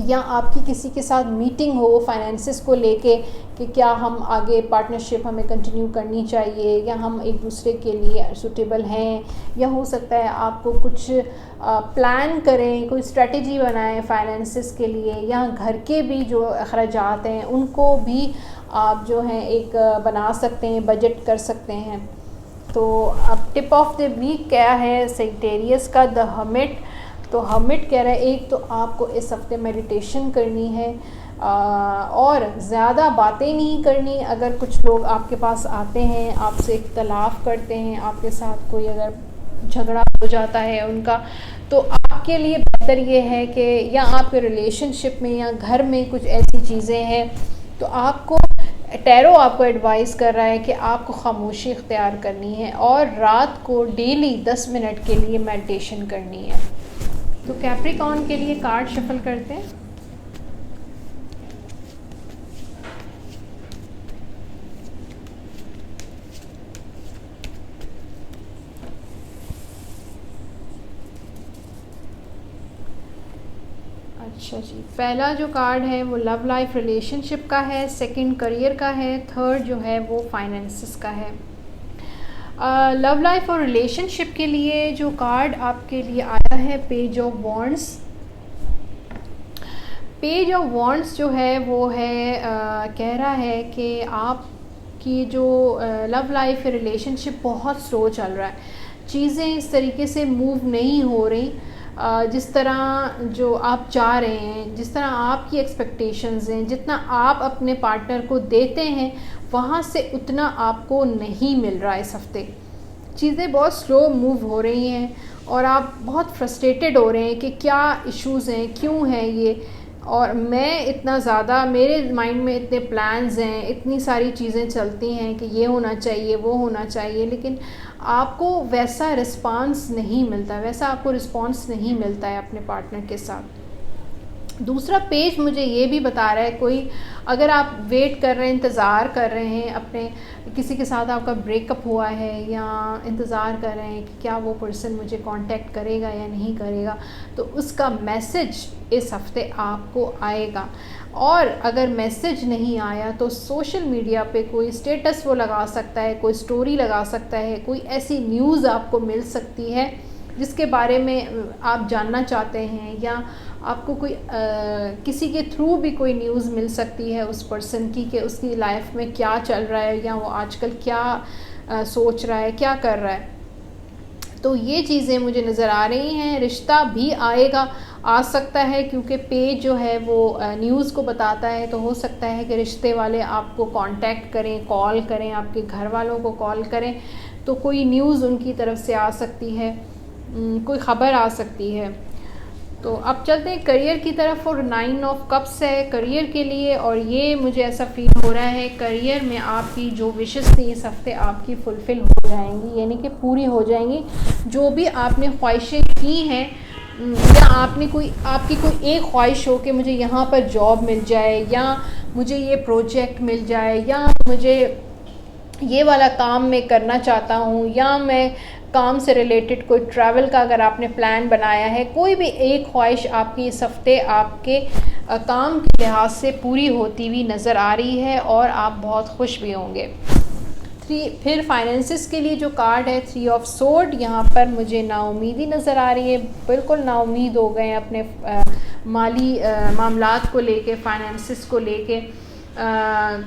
Speaker 1: या आपकी किसी के साथ मीटिंग हो फाइनेंसिस को लेके कि क्या हम आगे पार्टनरशिप हमें कंटिन्यू करनी चाहिए या हम एक दूसरे के लिए सूटेबल हैं। या हो सकता है आपको कुछ प्लान करें, कोई स्ट्रेटजी बनाएं फाइनेंसिस के लिए, या घर के भी जो अखराजात हैं उनको भी आप जो हैं एक बना सकते हैं, बजट कर सकते हैं। तो अब टिप ऑफ द वीक क्या है सेजिटेरियस का, द हर्मिट। तो हर्मिट कह रहा है एक तो आपको इस हफ्ते मेडिटेशन करनी है और ज़्यादा बातें नहीं करनी। अगर कुछ लोग आपके पास आते हैं, आपसे इख्तलाफ करते हैं, आपके साथ कोई अगर झगड़ा हो जाता है उनका, तो आपके लिए बेहतर ये है कि या आपके रिलेशनशिप में या घर में कुछ ऐसी चीज़ें हैं तो आपको टैरो आपको एडवाइस कर रहा है कि आपको खामोशी इख्तियार करनी है और रात को डेली 10 मिनट के लिए मेडिटेशन करनी है। तो कैप्रिकॉर्न के लिए कार्ड शफल करते हैं। अच्छा जी, पहला जो कार्ड है वो लव लाइफ रिलेशनशिप का है, सेकंड करियर का है, थर्ड जो है वो फाइनेंसेस का है। लव लाइफ और रिलेशनशिप के लिए जो कार्ड आपके लिए आया है page of wands. Page of wands जो है वो है कह रहा है कि आपकी जो लव लाइफ रिलेशनशिप बहुत स्लो चल रहा है, चीज़ें इस तरीके से मूव नहीं हो रही जिस तरह जो आप चाह रहे हैं, जिस तरह आपकी एक्सपेक्टेशंस हैं, जितना आप अपने पार्टनर को देते हैं वहाँ से उतना आपको नहीं मिल रहा है। इस हफ्ते चीज़ें बहुत स्लो मूव हो रही हैं और आप बहुत फ्रस्ट्रेटेड हो रहे हैं कि क्या इश्यूज़ हैं, क्यों हैं ये, और मैं इतना ज़्यादा, मेरे माइंड में इतने प्लान्स हैं, इतनी सारी चीज़ें चलती हैं कि ये होना चाहिए, वो होना चाहिए, लेकिन आपको वैसा रिस्पांस नहीं मिलता, वैसा आपको रिस्पांस नहीं मिलता है अपने पार्टनर के साथ। दूसरा पेज मुझे ये भी बता रहा है कोई अगर आप वेट कर रहे हैं, इंतज़ार कर रहे हैं, अपने किसी के साथ आपका ब्रेकअप हुआ है या इंतज़ार कर रहे हैं कि क्या वो पर्सन मुझे कांटेक्ट करेगा या नहीं करेगा, तो उसका मैसेज इस हफ्ते आपको आएगा। और अगर मैसेज नहीं आया तो सोशल मीडिया पे कोई स्टेटस वो लगा सकता है, कोई स्टोरी लगा सकता है, कोई ऐसी न्यूज़ आपको मिल सकती है जिसके बारे में आप जानना चाहते हैं, या आपको कोई किसी के थ्रू भी कोई न्यूज़ मिल सकती है उस पर्सन की कि उसकी लाइफ में क्या चल रहा है या वो आजकल क्या सोच रहा है, क्या कर रहा है। तो ये चीज़ें मुझे नज़र आ रही हैं। रिश्ता भी आएगा, आ सकता है, क्योंकि पेज जो है वो न्यूज़ को बताता है, तो हो सकता है कि रिश्ते वाले आपको कांटेक्ट करें, कॉल करें, आपके घर वालों को कॉल करें, तो कोई न्यूज़ उनकी तरफ से आ सकती है, कोई ख़बर आ सकती है। तो अब चलते हैं करियर की तरफ, और 9 ऑफ कप्स है करियर के लिए, और ये मुझे ऐसा फील हो रहा है करियर में आपकी जो विशेस थी इस हफ्ते आपकी फुलफ़िल हो जाएंगी, यानी कि पूरी हो जाएंगी। जो भी आपने ख्वाहिशें की हैं, या आपकी कोई एक ख्वाहिश हो कि मुझे यहाँ पर जॉब मिल जाए, या मुझे ये प्रोजेक्ट मिल जाए, या मुझे ये वाला काम मैं करना चाहता हूँ, या मैं काम से रिलेटेड कोई ट्रैवल का अगर आपने प्लान बनाया है, कोई भी एक ख्वाहिश आपकी इस हफ्ते आपके काम के लिहाज से पूरी होती हुई नज़र आ रही है और आप बहुत खुश भी होंगे। फिर फाइनेंसिस के लिए जो कार्ड है 3 ऑफ सोर्ड, यहाँ पर मुझे नाउमीदी नज़र आ रही है, बिल्कुल नाउमीद हो गए अपने माली मामलात को लेके, फाइनेंसिस को लेके।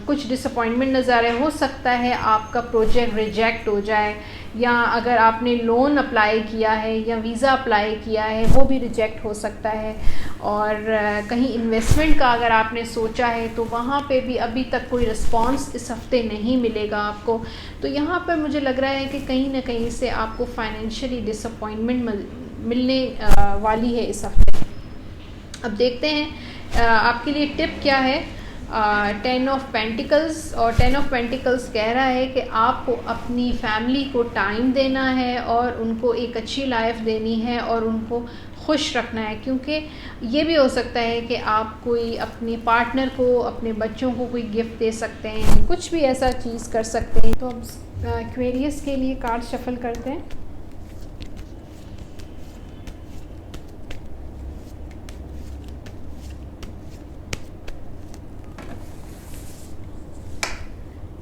Speaker 1: कुछ डिसअपॉइंटमेंट नज़र आ रहे, हो सकता है आपका प्रोजेक्ट रिजेक्ट हो जाए, या अगर आपने लोन अप्लाई किया है या वीज़ा अप्लाई किया है वो भी रिजेक्ट हो सकता है, और कहीं इन्वेस्टमेंट का अगर आपने सोचा है तो वहाँ पे भी अभी तक कोई रिस्पांस इस हफ्ते नहीं मिलेगा आपको। तो यहाँ पर मुझे लग रहा है कि कहीं ना कहीं से आपको फाइनेंशियली डिसअपॉइंटमेंट मिलने वाली है इस हफ्ते। अब देखते हैं आपके लिए टिप क्या है। 10 ऑफ पेंटिकल्स, और 10 ऑफ पेंटिकल्स कह रहा है कि आपको अपनी फैमिली को टाइम देना है और उनको एक अच्छी लाइफ देनी है और उनको खुश रखना है, क्योंकि ये भी हो सकता है कि आप कोई अपने पार्टनर को, अपने बच्चों को कोई गिफ्ट दे सकते हैं, कुछ भी ऐसा चीज़ कर सकते हैं। तो अब एक्वेरियस के लिए कार्ड शफल करते हैं।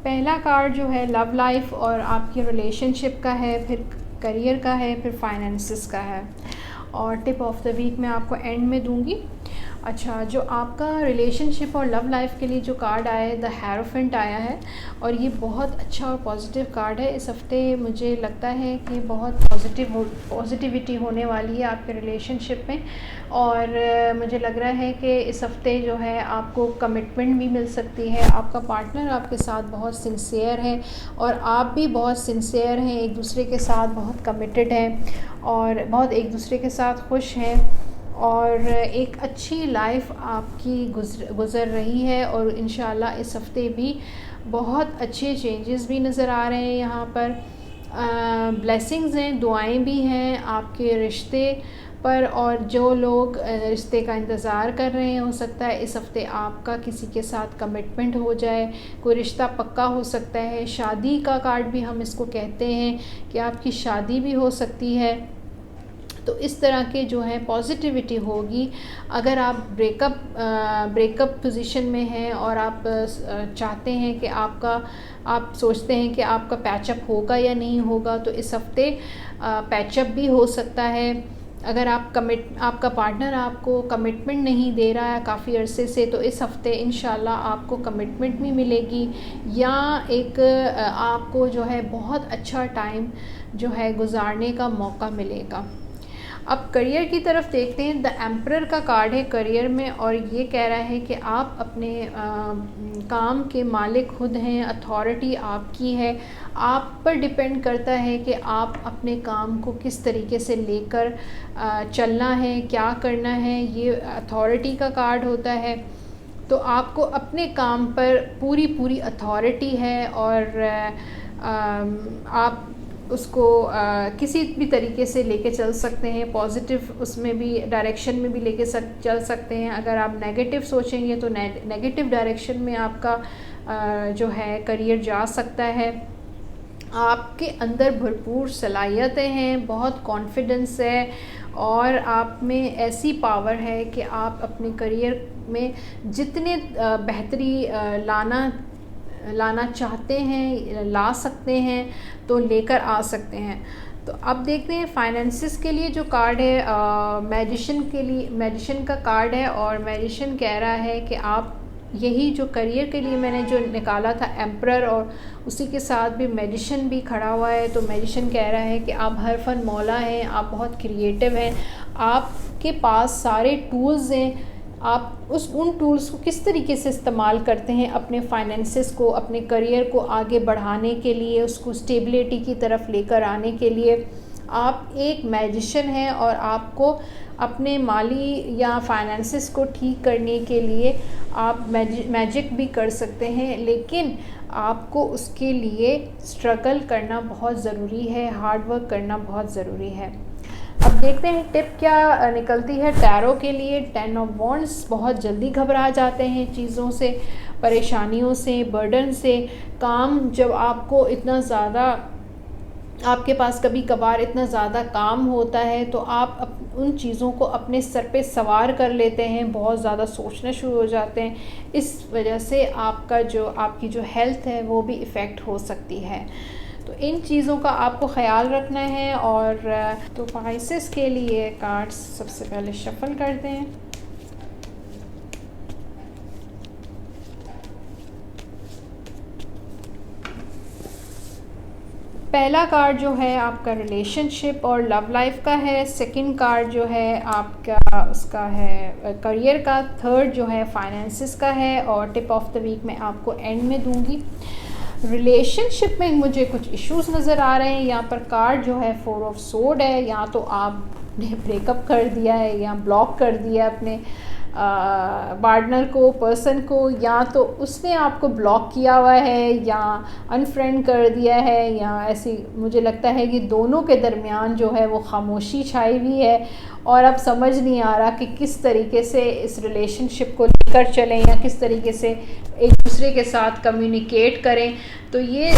Speaker 1: पहला कार्ड जो है लव लाइफ और आपकी रिलेशनशिप का है, फिर करियर का है, फिर फाइनेंसिस का है, और टिप ऑफ द वीक मैं आपको एंड में दूंगी। अच्छा, जो आपका रिलेशनशिप और लव लाइफ के लिए जो कार्ड आया है, द हेरोफेंट आया है, और ये बहुत अच्छा और पॉजिटिव कार्ड है। इस हफ़्ते मुझे लगता है कि बहुत पॉजिटिविटी होने वाली है आपके रिलेशनशिप में, और मुझे लग रहा है कि इस हफ़्ते जो है आपको कमिटमेंट भी मिल सकती है। आपका पार्टनर आपके साथ बहुत सिंसियर है और आप भी बहुत सिंसियर हैं, एक दूसरे के साथ बहुत कमिटेड हैं और बहुत एक दूसरे के साथ खुश हैं, और एक अच्छी लाइफ आपकी गुज़र रही है। और इंशाल्लाह इस हफ़्ते भी बहुत अच्छे चेंजेस भी नज़र आ रहे हैं यहाँ पर। ब्लेसिंग्स हैं, दुआएं भी हैं आपके रिश्ते पर, और जो लोग रिश्ते का इंतज़ार कर रहे हैं, हो सकता है इस हफ़्ते आपका किसी के साथ कमिटमेंट हो जाए, कोई रिश्ता पक्का हो सकता है। शादी का कार्ड भी हम इसको कहते हैं कि आपकी शादी भी हो सकती है। तो इस तरह के जो है पॉजिटिविटी होगी। अगर आप ब्रेकअप पोजीशन में हैं और आप चाहते हैं कि आप सोचते हैं कि आपका पैचअप होगा या नहीं होगा, तो इस हफ़्ते पैचअप भी हो सकता है। अगर आपका पार्टनर आपको कमिटमेंट नहीं दे रहा है काफ़ी अरसे से, तो इस हफ़्ते इंशाल्लाह आपको कमिटमेंट भी मिलेगी, या एक आपको जो है बहुत अच्छा टाइम जो है गुजारने का मौका मिलेगा। अब करियर की तरफ देखते हैं। द एम्परर का कार्ड है करियर में, और ये कह रहा है कि आप अपने काम के मालिक खुद हैं, अथॉरिटी आपकी है। आप पर डिपेंड करता है कि आप अपने काम को किस तरीके से लेकर चलना है, क्या करना है। ये अथॉरिटी का कार्ड होता है, तो आपको अपने काम पर पूरी अथॉरिटी है, और आप उसको किसी भी तरीके से लेके चल सकते हैं। पॉजिटिव उसमें भी डायरेक्शन में भी लेके चल सकते हैं। अगर आप नेगेटिव सोचेंगे तो नेगेटिव डायरेक्शन में आपका जो है करियर जा सकता है। आपके अंदर भरपूर सलाहियतें हैं, बहुत कॉन्फिडेंस है, और आप में ऐसी पावर है कि आप अपने करियर में जितने बेहतरी लाना चाहते हैं, ला सकते हैं, तो लेकर आ सकते हैं। तो अब देखते हैं फाइनेंसिस के लिए जो कार्ड है, मैजिशियन के लिए मैजिशियन का कार्ड है, और मैजिशियन कह रहा है कि आप यही जो करियर के लिए मैंने जो निकाला था एम्परर, और उसी के साथ भी मैजिशियन भी खड़ा हुआ है। तो मैजिशियन कह रहा है कि आप हर फन मौला हैं, आप बहुत क्रिएटिव हैं, आपके पास सारे टूल्स हैं। आप उन टूल्स को किस तरीके से इस्तेमाल करते हैं अपने फाइनेंसिस को, अपने करियर को आगे बढ़ाने के लिए, उसको स्टेबिलिटी की तरफ लेकर आने के लिए। आप एक मैजिशियन हैं, और आपको अपने माली या फाइनेंसिस को ठीक करने के लिए आप मैजिक भी कर सकते हैं, लेकिन आपको उसके लिए स्ट्रगल करना बहुत ज़रूरी है, हार्ड वर्क करना बहुत ज़रूरी है। अब देखते हैं टिप क्या निकलती है टैरो के लिए। 10 ऑफ वॉन्ड्स, बहुत जल्दी घबरा जाते हैं चीज़ों से, परेशानियों से, बर्डन से। काम जब आपको इतना ज़्यादा, आपके पास कभी कभार इतना ज़्यादा काम होता है, तो आप उन चीज़ों को अपने सर पे सवार कर लेते हैं, बहुत ज़्यादा सोचना शुरू हो जाते हैं। इस वजह से आपकी जो हेल्थ है वो भी इफ़ेक्ट हो सकती है। तो इन चीज़ों का आपको ख्याल रखना है। और तो पाइसेस के लिए कार्ड्स सबसे पहले शफल करते हैं। पहला कार्ड जो है आपका रिलेशनशिप और लव लाइफ का है। सेकंड कार्ड जो है आपका उसका है करियर का। थर्ड जो है फाइनेंसिस का है, और टिप ऑफ द वीक मैं आपको एंड में दूंगी। रिलेशनशिप में मुझे कुछ इश्यूज नज़र आ रहे हैं। यहाँ पर कार्ड जो है 4 ऑफ सोर्ड है। या तो आपने ब्रेकअप कर दिया है, या ब्लॉक कर दिया अपने पार्टनर को, पर्सन को, या तो उसने आपको ब्लॉक किया हुआ है, या अनफ्रेंड कर दिया है, या ऐसी मुझे लगता है कि दोनों के दरमियान जो है वो खामोशी छाई हुई है, और अब समझ नहीं आ रहा कि किस तरीके से इस रिलेशनशिप को लेकर चलें, या किस तरीके से एक दूसरे के साथ कम्युनिकेट करें। तो ये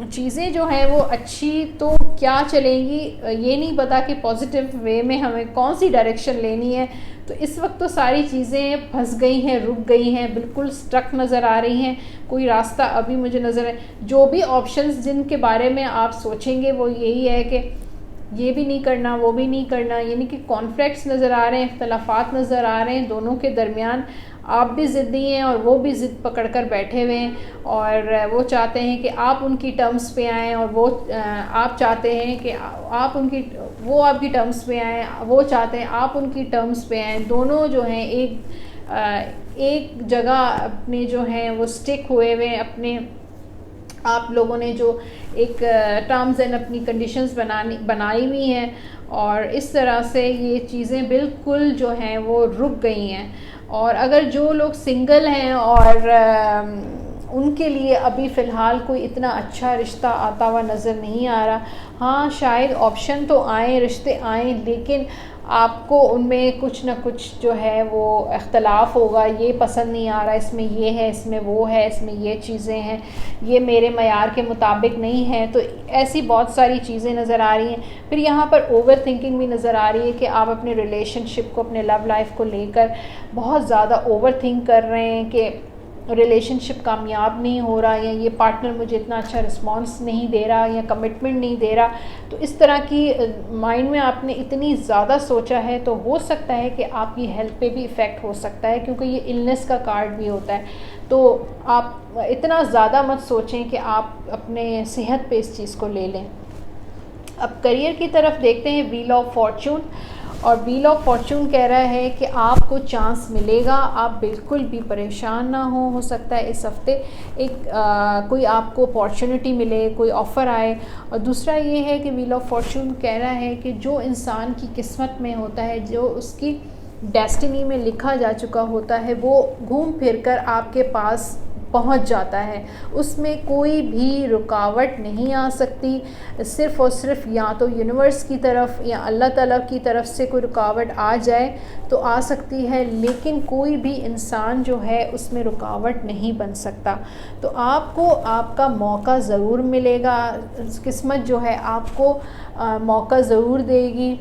Speaker 1: चीज़ें जो हैं वो अच्छी तो क्या चलेंगी, ये नहीं पता कि पॉजिटिव वे में हमें कौन सी डायरेक्शन लेनी है। तो इस वक्त तो सारी चीज़ें फंस गई हैं, रुक गई हैं, बिल्कुल स्टक नज़र आ रही हैं। कोई रास्ता अभी मुझे नज़र है, जो भी ऑप्शंस जिनके बारे में आप सोचेंगे वो यही है कि ये भी नहीं करना, वो भी नहीं करना, यानी कि कॉन्फ्लिक्ट्स नज़र आ रहे हैं, इख्तलाफात नज़र आ रहे हैं दोनों के दरमियान। आप भी ज़िद्दी हैं और वो भी ज़िद पकड़ कर बैठे हुए हैं और वो चाहते हैं कि आप उनकी टर्म्स पे आएँ और वो आप चाहते हैं कि आप उनकी, वो आपकी टर्म्स पे आएँ, वो चाहते हैं आप उनकी टर्म्स पे आएँ। दोनों जो हैं एक जगह अपने जो हैं वो स्टिक हुए हुए अपने, आप लोगों ने जो एक टर्म्स एंड अपनी कंडीशंस बनाई हुई हैं और इस तरह से ये चीज़ें बिल्कुल जो हैं वो रुक गई हैं। और अगर जो लोग सिंगल हैं और उनके लिए अभी फ़िलहाल कोई इतना अच्छा रिश्ता आता हुआ नज़र नहीं आ रहा, हाँ शायद ऑप्शन तो आए, रिश्ते आए, लेकिन आपको उनमें कुछ ना कुछ जो है वो इख्तलाफ होगा, ये पसंद नहीं आ रहा, इसमें ये है, इसमें वो है, इसमें ये चीज़ें हैं, ये मेरे मयार के मुताबिक नहीं है। तो ऐसी बहुत सारी चीज़ें नज़र आ रही हैं। फिर यहाँ पर ओवर थिंकिंग भी नज़र आ रही है कि आप अपने रिलेशनशिप को, अपने लव लाइफ को लेकर बहुत ज़्यादा ओवर थिंक कर रहे हैं कि रिलेशनशिप कामयाब नहीं हो रहा, या ये पार्टनर मुझे इतना अच्छा रिस्पॉन्स नहीं दे रहा, या कमिटमेंट नहीं दे रहा। तो इस तरह की माइंड में आपने इतनी ज़्यादा सोचा है, तो हो सकता है कि आपकी हेल्थ पे भी इफ़ेक्ट हो सकता है, क्योंकि ये इलनेस का कार्ड भी होता है। तो आप इतना ज़्यादा मत सोचें कि आप अपने सेहत पे इस चीज़ को ले लें। अब करियर की तरफ देखते हैं, व्हील ऑफ फॉर्चून। और व्हील ऑफ फॉर्चून कह रहा है कि आपको चांस मिलेगा, आप बिल्कुल भी परेशान ना हो सकता है इस हफ्ते कोई आपको अपॉर्चुनिटी मिले, कोई ऑफ़र आए। और दूसरा ये है कि व्हील ऑफ फॉर्चून कह रहा है कि जो इंसान की किस्मत में होता है, जो उसकी डेस्टिनी में लिखा जा चुका होता है, वो घूम फिर कर आपके पास पहुंच जाता है, उसमें कोई भी रुकावट नहीं आ सकती। सिर्फ़ और सिर्फ या तो यूनिवर्स की तरफ या अल्लाह ताला की तरफ से कोई रुकावट आ जाए तो आ सकती है, लेकिन कोई भी इंसान जो है उसमें रुकावट नहीं बन सकता। तो आपको आपका मौका ज़रूर मिलेगा, किस्मत जो है आपको मौका ज़रूर देगी।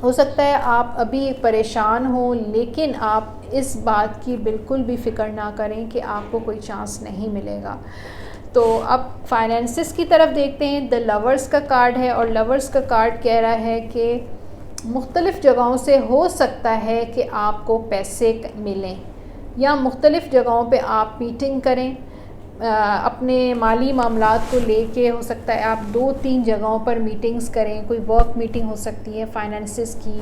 Speaker 1: हो सकता है आप अभी परेशान हो, लेकिन आप इस बात की बिल्कुल भी फ़िक्र ना करें कि आपको कोई चांस नहीं मिलेगा। तो अब फाइनेंसिस की तरफ देखते हैं। द लवर्स का कार्ड है और लवर्स का कार्ड कह रहा है कि मुख्तलिफ़ जगहों से हो सकता है कि आपको पैसे मिलें, या मुख्तलिफ़ जगहों पे आप मीटिंग करें अपने माली मामलात को लेके। हो सकता है आप 2-3 जगहों पर मीटिंग्स करें, कोई वर्क मीटिंग हो सकती है फाइनेंसिस की,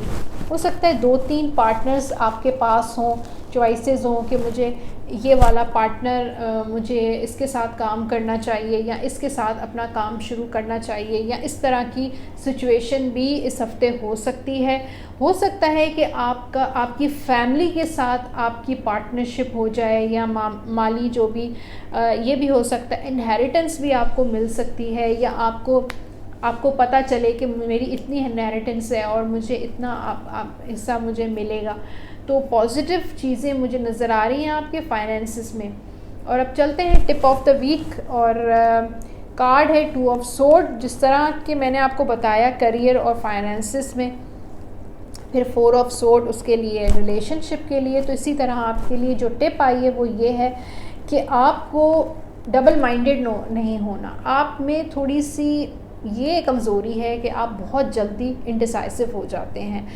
Speaker 1: हो सकता है 2-3 पार्टनर्स आपके पास हों, चॉइसेस हों कि मुझे ये वाला पार्टनर, मुझे इसके साथ काम करना चाहिए या इसके साथ अपना काम शुरू करना चाहिए, या इस तरह की सिचुएशन भी इस हफ़्ते हो सकती है। हो सकता है कि आपकी फ़ैमिली के साथ आपकी पार्टनरशिप हो जाए, या माली जो भी ये भी हो सकता है, इनहेरिटेंस भी आपको मिल सकती है, या आपको पता चले कि मेरी इतनी इनहेरिटेंस है और मुझे इतना हिस्सा मुझे मिलेगा। तो पॉजिटिव चीज़ें मुझे नज़र आ रही हैं आपके फाइनेंसिस में। और अब चलते हैं टिप ऑफ द वीक, और कार्ड है 2 ऑफ सोर्ड। जिस तरह कि मैंने आपको बताया करियर और फाइनेंसिस में, फिर 4 ऑफ सोर्ड उसके लिए रिलेशनशिप के लिए। तो इसी तरह आपके लिए जो टिप आई है वो ये है कि आपको डबल माइंडेड नहीं होना। आप में थोड़ी सी ये कमज़ोरी है कि आप बहुत जल्दी इंडिसाइसिव हो जाते हैं,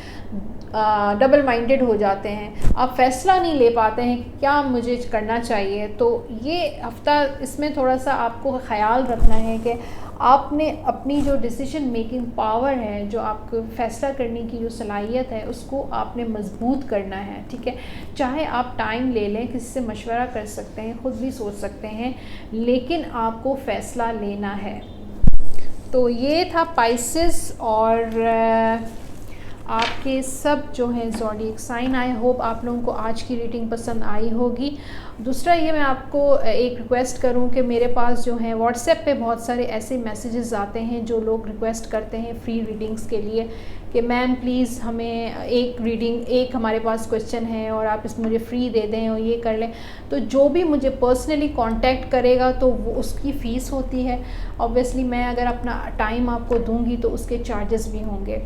Speaker 1: डबल माइंडेड हो जाते हैं, आप फ़ैसला नहीं ले पाते हैं कि क्या मुझे करना चाहिए। तो ये हफ़्ता इसमें थोड़ा सा आपको ख़याल रखना है कि आपने अपनी जो डिसीजन मेकिंग पावर है, जो आपको फ़ैसला करने की जो सलाहियत है, उसको आपने मजबूत करना है, ठीक है। चाहे आप टाइम ले लें, किसी से मशवरा कर सकते हैं, ख़ुद भी सोच सकते हैं, लेकिन आपको फ़ैसला लेना है। तो ये था पाइसेस और आपके सब जो हैं ज़ोडिएक साइन। आई होप आप लोगों को आज की रीडिंग पसंद आई होगी। दूसरा ये मैं आपको एक रिक्वेस्ट करूं कि मेरे पास जो है व्हाट्सएप पे बहुत सारे ऐसे मैसेजेस आते हैं जो लोग रिक्वेस्ट करते हैं फ्री रीडिंग्स के लिए कि मैम प्लीज़ हमें एक हमारे पास क्वेश्चन है और आप इस मुझे फ्री दे दें और ये कर लें। तो जो भी मुझे पर्सनली कांटेक्ट करेगा तो वो उसकी फ़ीस होती है। ऑब्वियसली मैं अगर अपना टाइम आपको दूंगी तो उसके चार्जेस भी होंगे।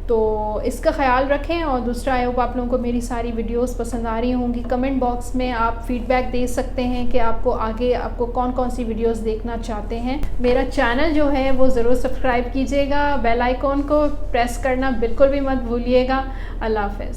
Speaker 1: तो इसका ख्याल रखें। और दूसरा, आई होप आप लोगों को मेरी सारी वीडियोस पसंद आ रही होंगी। कमेंट बॉक्स में आप फीडबैक दे सकते हैं कि आपको आगे कौन कौन सी वीडियोस देखना चाहते हैं। मेरा चैनल जो है वो ज़रूर सब्सक्राइब कीजिएगा, बेल आइकॉन को प्रेस करना बिल्कुल भी मत भूलिएगा। अल्लाह हाफ़िज़।